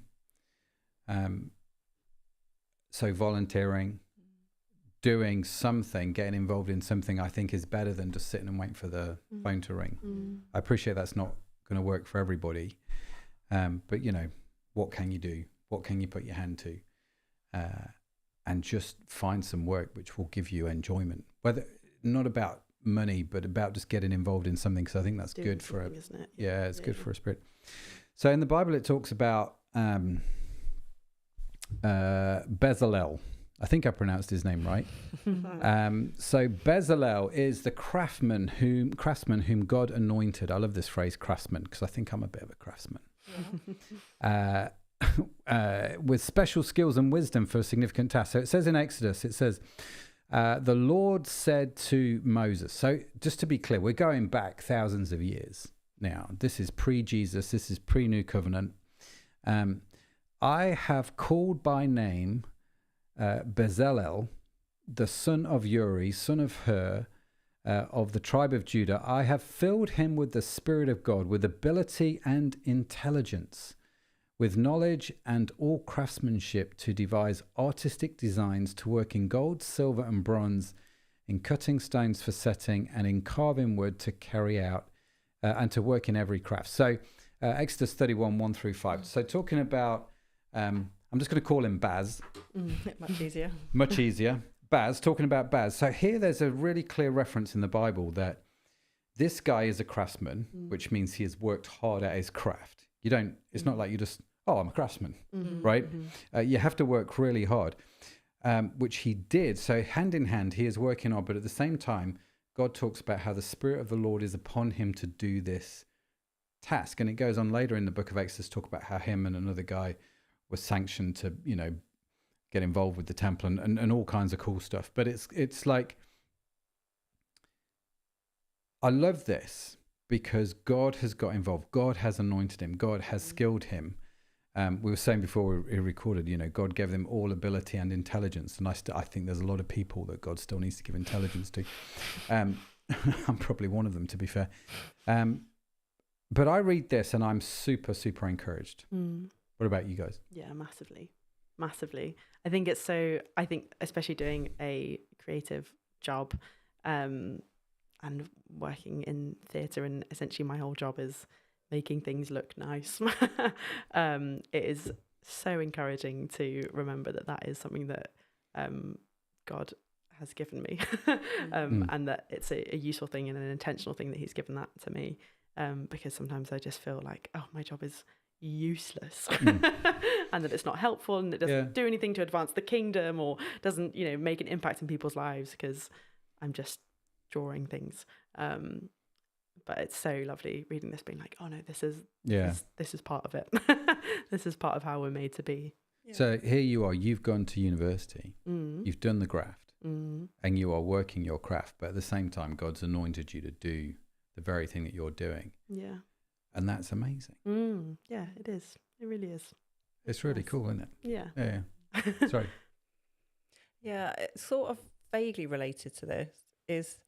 So volunteering, doing something, getting involved in something, I think is better than just sitting and waiting for the phone to ring. I appreciate that's not going to work for everybody. But, you know, what can you do? What can you put your hand to? And just find some work which will give you enjoyment. Whether not about money, but about just getting involved in something, because I think that's good for a, isn't it? Yeah, it's good for a spirit. So in the Bible, it talks about Bezalel. I think I pronounced his name right. So Bezalel is the craftsman whom God anointed. I love this phrase, craftsman, because I think I'm a bit of a craftsman. With special skills and wisdom for a significant task. So it says in Exodus, it says, the Lord said to Moses. So just to be clear, we're going back thousands of years now. This is pre-Jesus. This is pre-New Covenant. I have called by name Bezalel, the son of Uri, son of Hur, of the tribe of Judah. I have filled him with the Spirit of God, with ability and intelligence, with knowledge and all craftsmanship to devise artistic designs, to work in gold, silver, and bronze, in cutting stones for setting, and in carving wood to carry out, and to work in every craft. So Exodus 31, 1 through 5. So talking about, I'm just going to call him Baz. Much easier. Much easier. Baz, talking about Baz. So here there's a really clear reference in the Bible that this guy is a craftsman, which means he has worked hard at his craft. It's not like you just, I'm a craftsman, right? You have to work really hard, which he did. So hand in hand, he is working hard, but at the same time, God talks about how the Spirit of the Lord is upon him to do this task. And it goes on later in the book of Exodus, talk about how him and another guy were sanctioned to, get involved with the temple and all kinds of cool stuff. But it's like, I love this because God has got involved. God has anointed him. God has skilled him. We were saying before we recorded, God gave them all ability and intelligence. And I think there's a lot of people that God still needs to give intelligence to. I'm probably one of them, to be fair. But I read this and I'm super, super encouraged. What about you guys? Yeah, massively. I think especially doing a creative job and working in theatre, and essentially my whole job is making things look nice. It is so encouraging to remember that is something that God has given me and that it's a useful thing and an intentional thing that he's given that to me, because sometimes I just feel like, my job is useless and that it's not helpful and it doesn't do anything to advance the kingdom or doesn't make an impact in people's lives because I'm just drawing things, but it's so lovely reading this being like, oh no, this is part of it. This is part of how we're made to be. So here you are, you've gone to university, Mm. you've done the graft, Mm. and you are working your craft, but at the same time, God's anointed you to do the very thing that you're doing. Yeah. And that's amazing. Yeah, it is. It really is. It's really Nice. cool, isn't it? Yeah. Yeah. Sorry. Yeah, it's sort of vaguely related to this is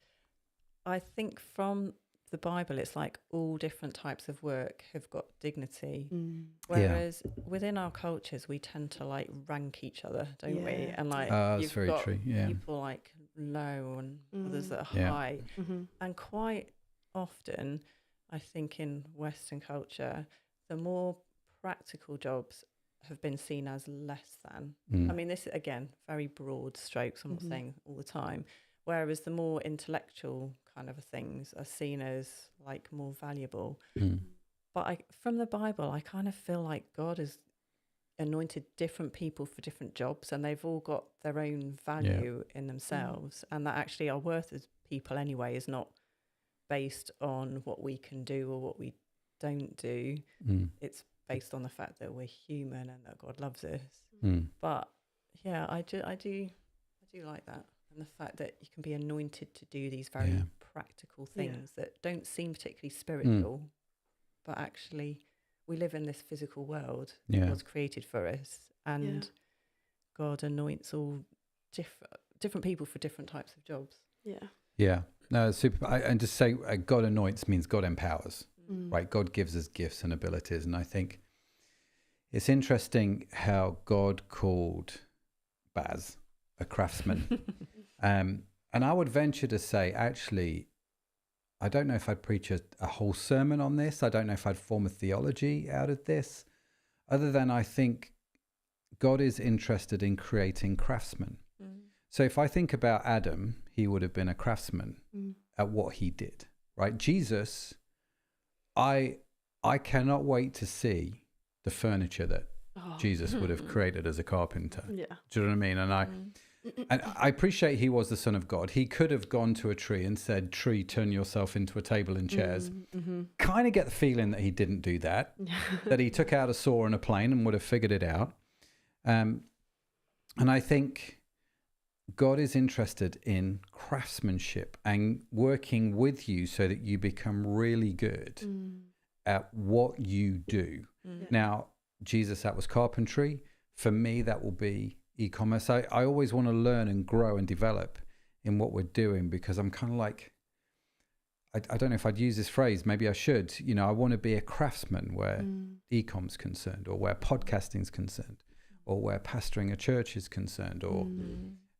I think from the Bible, it's like all different types of work have got dignity. Mm. Whereas within our cultures, we tend to like rank each other, don't we? Yeah. And like, That's you've very got true. Yeah. people like low and others that are Yeah. high. Mm-hmm. And quite often, I think in Western culture, the more practical jobs have been seen as less than. I mean, this is, again, very broad strokes. I'm not saying all the time. Whereas the more intellectual kind of things are seen as like more valuable. But from the Bible, I kind of feel like God has anointed different people for different jobs, and they've all got their own value in themselves, and that actually our worth as people anyway is not based on what we can do or what we don't do. It's based on the fact that we're human and that God loves us. But yeah, I do like that, and the fact that you can be anointed to do these very practical things that don't seem particularly spiritual, but actually we live in this physical world that God's created for us, and God anoints all different people for different types of jobs. Yeah. No, it's super. And just say God anoints means God empowers, right? God gives us gifts and abilities. And I think it's interesting how God called Baz a craftsman. And I would venture to say, actually, I don't know if I'd preach a whole sermon on this. I don't know if I'd form a theology out of this, other than I think God is interested in creating craftsmen. So if I think about Adam, he would have been a craftsman at what he did, right? Jesus, I cannot wait to see the furniture that Jesus would have created as a carpenter. Yeah. Do you know what I mean? And I appreciate he was the Son of God. He could have gone to a tree and said, "Tree, turn yourself into a table and chairs." Kind of get the feeling that he didn't do that, that he took out a saw and a plane and would have figured it out. And I think God is interested in craftsmanship and working with you so that you become really good at what you do. Now, Jesus, that was carpentry. For me, that will be e-commerce. I always want to learn and grow and develop in what we're doing, because I'm kind of like, I don't know if I'd use this phrase, maybe I should, I want to be a craftsman where e-com's concerned, or where podcasting's concerned, or where pastoring a church is concerned, or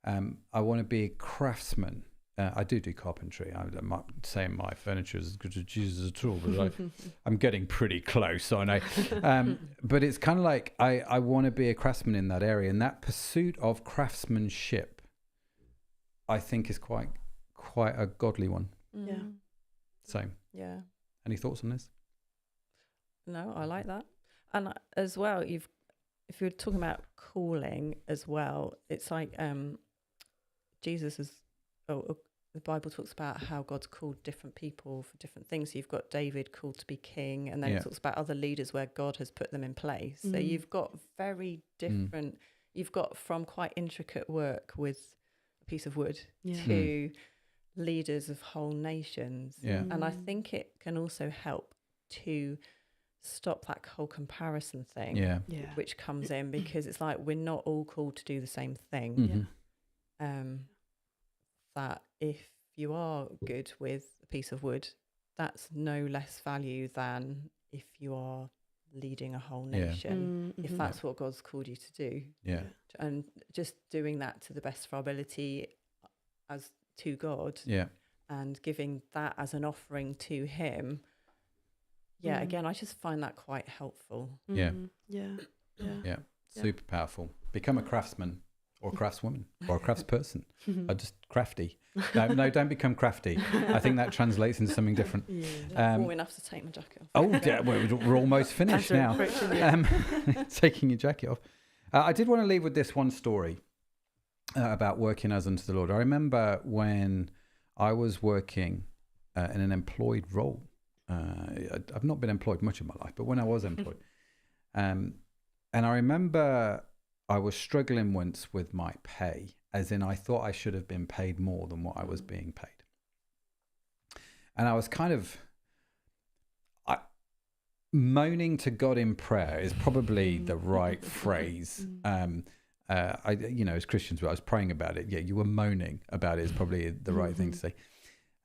I want to be a craftsman. I do carpentry. I'm not saying my furniture is as good as Jesus at all, but I'm getting pretty close, aren't I? But it's kind of like I want to be a craftsman in that area, and that pursuit of craftsmanship, I think, is quite a godly one. Yeah. So, any thoughts on this? No, I like that. And as well, if you're talking about calling as well, it's like Jesus is. The Bible talks about how God's called different people for different things. You've got David called to be king, and then it talks about other leaders where God has put them in place. So you've got very different, you've got from quite intricate work with a piece of wood to leaders of whole nations. And I think it can also help to stop that whole comparison thing, which comes in, because it's like we're not all called to do the same thing. That if you are good with a piece of wood, that's no less value than if you are leading a whole nation, if that's what God's called you to do. And just doing that to the best of our ability as to God, and giving that as an offering to him. Again, I just find that quite helpful. Super powerful. Become a craftsman, or a craftswoman, or a craftsperson, or just crafty. No, don't become crafty. I think that translates into something different. Warm enough to take my jacket off. Oh, yeah, we're almost finished now. Taking your jacket off. I did want to leave with this one story about working as unto the Lord. I remember when I was working in an employed role. I've not been employed much of my life, but when I was employed, and I remember I was struggling once with my pay, as in I thought I should have been paid more than what I was being paid. And I was kind of moaning to God in prayer is probably the right phrase. As Christians, I was praying about it. Yeah, you were moaning about it is probably the right thing to say.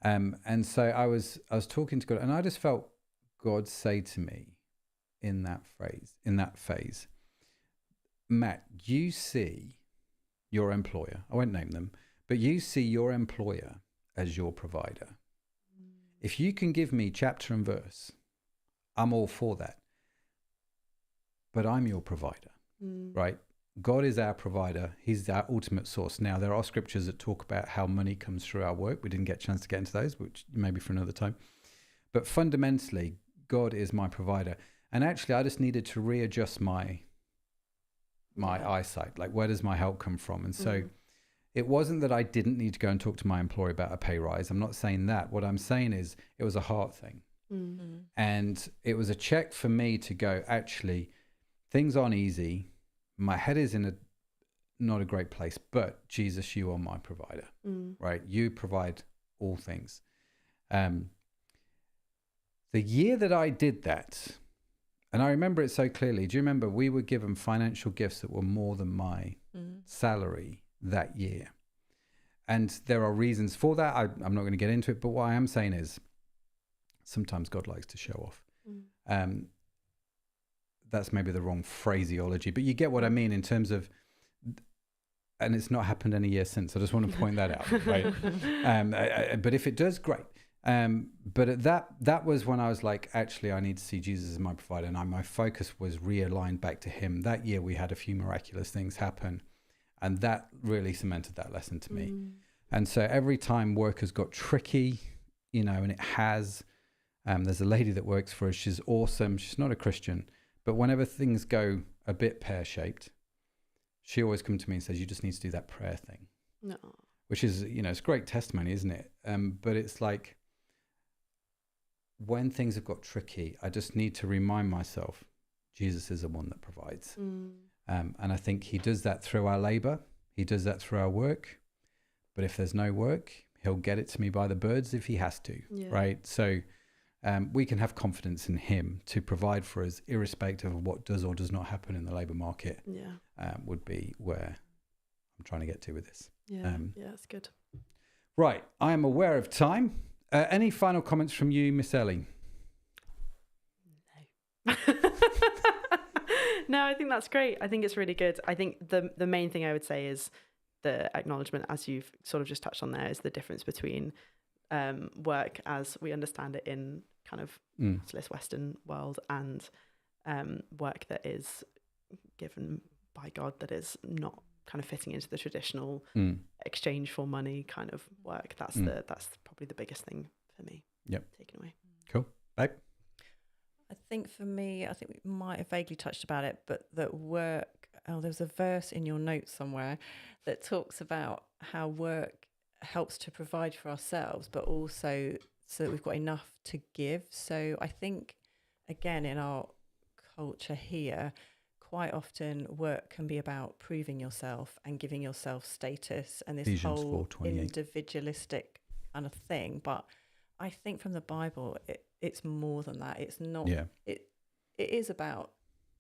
And so I was talking to God, and I just felt God say to me in that phase, Matt, you see your employer, I won't name them, but you see your employer as your provider. If you can give me chapter and verse, I'm all for that. But I'm your provider, right? God is our provider. He's our ultimate source. Now, there are scriptures that talk about how money comes through our work. We didn't get a chance to get into those, which maybe for another time. But fundamentally, God is my provider. And actually, I just needed to readjust my eyesight. Like, where does my help come from? And so it wasn't that I didn't need to go and talk to my employer about a pay rise. I'm not saying that. What I'm saying is it was a heart thing. And it was a check for me to go, actually, things aren't easy. My head is in not a great place, but Jesus, you are my provider, right? You provide all things. The year that I did that, and I remember it so clearly. Do you remember we were given financial gifts that were more than my salary that year? And there are reasons for that. I'm not going to get into it, but what I am saying is sometimes God likes to show off. That's maybe the wrong phraseology, but you get what I mean in terms of, and it's not happened any year since. I just want to point that out, right? But if it does, great. But that was when I was like, actually, I need to see Jesus as my provider, and my focus was realigned back to him. That year, we had a few miraculous things happen, and that really cemented that lesson to me. And so every time work has got tricky, and it has. There's a lady that works for us. She's awesome. She's not a Christian. But whenever things go a bit pear-shaped, she always comes to me and says, you just need to do that prayer thing. No. Which is, it's great testimony, isn't it? But it's like, when things have got tricky, I just need to remind myself, Jesus is the one that provides. And I think he does that through our labor. He does that through our work. But if there's no work, he'll get it to me by the birds if he has to, right? So we can have confidence in him to provide for us, irrespective of what does or does not happen in the labour market. Would be where I'm trying to get to with this. That's good. Right, I am aware of time. Any final comments from you, Miss Ellie? No. No, I think that's great. I think it's really good. I think the main thing I would say is the acknowledgement, as you've sort of just touched on there, is the difference between work as we understand it in kind of capitalist Western world and work that is given by God, that is not kind of fitting into the traditional exchange for money kind of work. That's probably the biggest thing for me. Taken away. Cool. Babe? I think for me, I think we might have vaguely touched about it, but that work, there's a verse in your notes somewhere that talks about how work helps to provide for ourselves, but also so that we've got enough to give. So I think, again, in our culture here, quite often work can be about proving yourself and giving yourself status and this Ephesians whole 4:28. individualistic kind of thing. But I think from the Bible, it's more than that. It's not. It is about,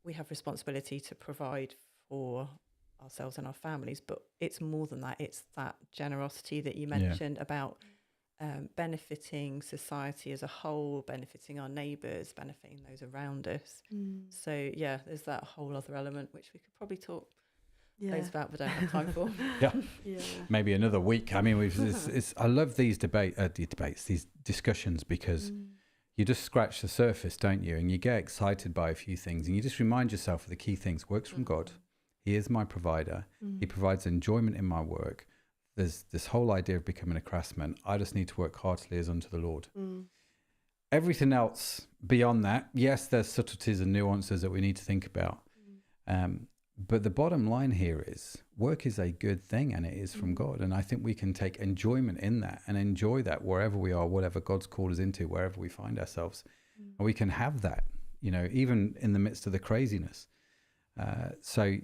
we have responsibility to provide for ourselves and our families, but it's more than that. It's that generosity that you mentioned about benefiting society as a whole, benefiting our neighbours, benefiting those around us. So there's that whole other element which we could probably talk loads about, but don't have time for. Maybe another week. I mean, I love these these discussions, because you just scratch the surface, don't you? And you get excited by a few things, and you just remind yourself of the key things. Works from God. He is my provider. He provides enjoyment in my work. There's this whole idea of becoming a craftsman. I just need to work heartily as unto the Lord. Everything else beyond that, yes, there's subtleties and nuances that we need to think about. But the bottom line here is work is a good thing, and it is from God. And I think we can take enjoyment in that and enjoy that wherever we are, whatever God's called us into, wherever we find ourselves. And we can have that, even in the midst of the craziness. So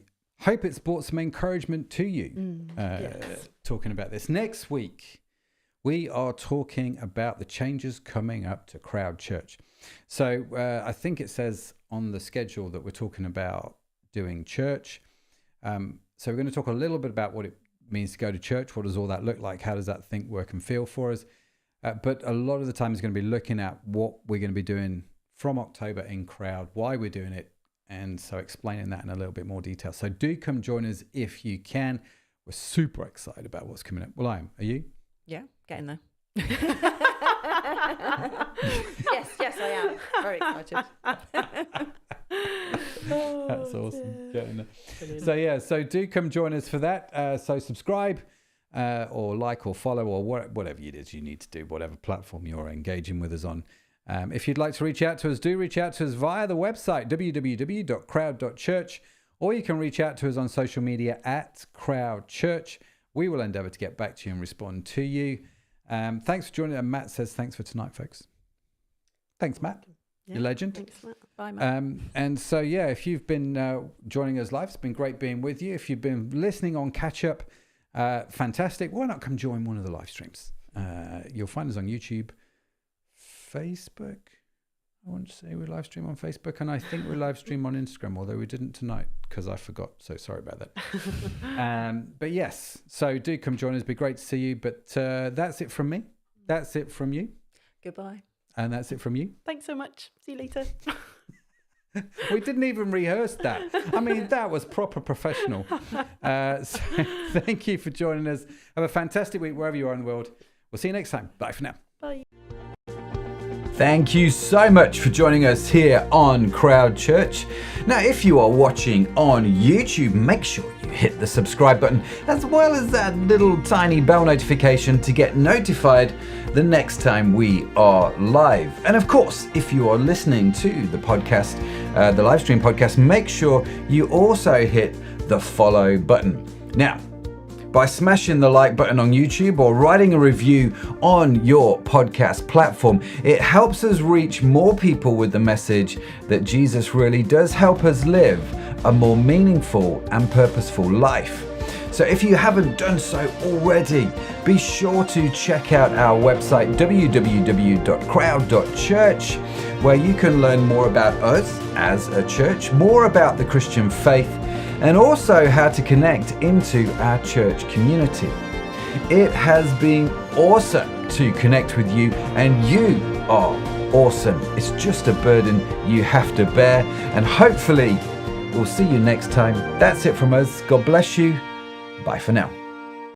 hope it's brought some encouragement to you Yes. talking about this. Next week, we are talking about the changes coming up to Crowd Church. So I think it says on the schedule that we're talking about doing church. So we're going to talk a little bit about what it means to go to church. What does all that look like? How does that think, work and feel for us? But a lot of the time is going to be looking at what we're going to be doing from October in Crowd, why we're doing it. And so explaining that in a little bit more detail. So do come join us if you can. We're super excited about what's coming up. Well, I am. Are you? Yeah, getting there. yes, I am. Very excited. That's awesome. Getting there. So do come join us for that. So subscribe or like or follow or whatever it is you need to do, whatever platform you're engaging with us on. If you'd like to reach out to us, do reach out to us via the website, www.crowd.church, or you can reach out to us on social media at Crowd Church. We will endeavour to get back to you and respond to you. Thanks for joining. And Matt says thanks for tonight, folks. Thanks, Matt. Yeah, You're a legend. Thanks, Matt. Bye, Matt. And so, if you've been joining us live, it's been great being with you. If you've been listening on catch up, fantastic. Why not come join one of the live streams? You'll find us on YouTube, Facebook. I want to say we live stream on Facebook, and I think we live stream on Instagram, although we didn't tonight because I forgot. So sorry about that. But yes, so do come join us. It'd be great to see you. But that's it from me. That's it from you. Goodbye. And that's it from you. Thanks so much. See you later. We didn't even rehearse that. I mean, that was proper professional. So thank you for joining us. Have a fantastic week wherever you are in the world. We'll see you next time. Bye for now. Bye. Thank you so much for joining us here on Crowd Church. Now, if you are watching on YouTube, make sure you hit the subscribe button as well as that little tiny bell notification to get notified the next time we are live. And of course, if you are listening to the podcast, the live stream podcast, make sure you also hit the follow button. Now, by smashing the like button on YouTube or writing a review on your podcast platform, it helps us reach more people with the message that Jesus really does help us live a more meaningful and purposeful life. So if you haven't done so already, be sure to check out our website, www.crowd.church, where you can learn more about us as a church, more about the Christian faith, and also how to connect into our church community. It has been awesome to connect with you, and you are awesome. It's just a burden you have to bear, and hopefully we'll see you next time. That's it from us. God bless you. Bye for now.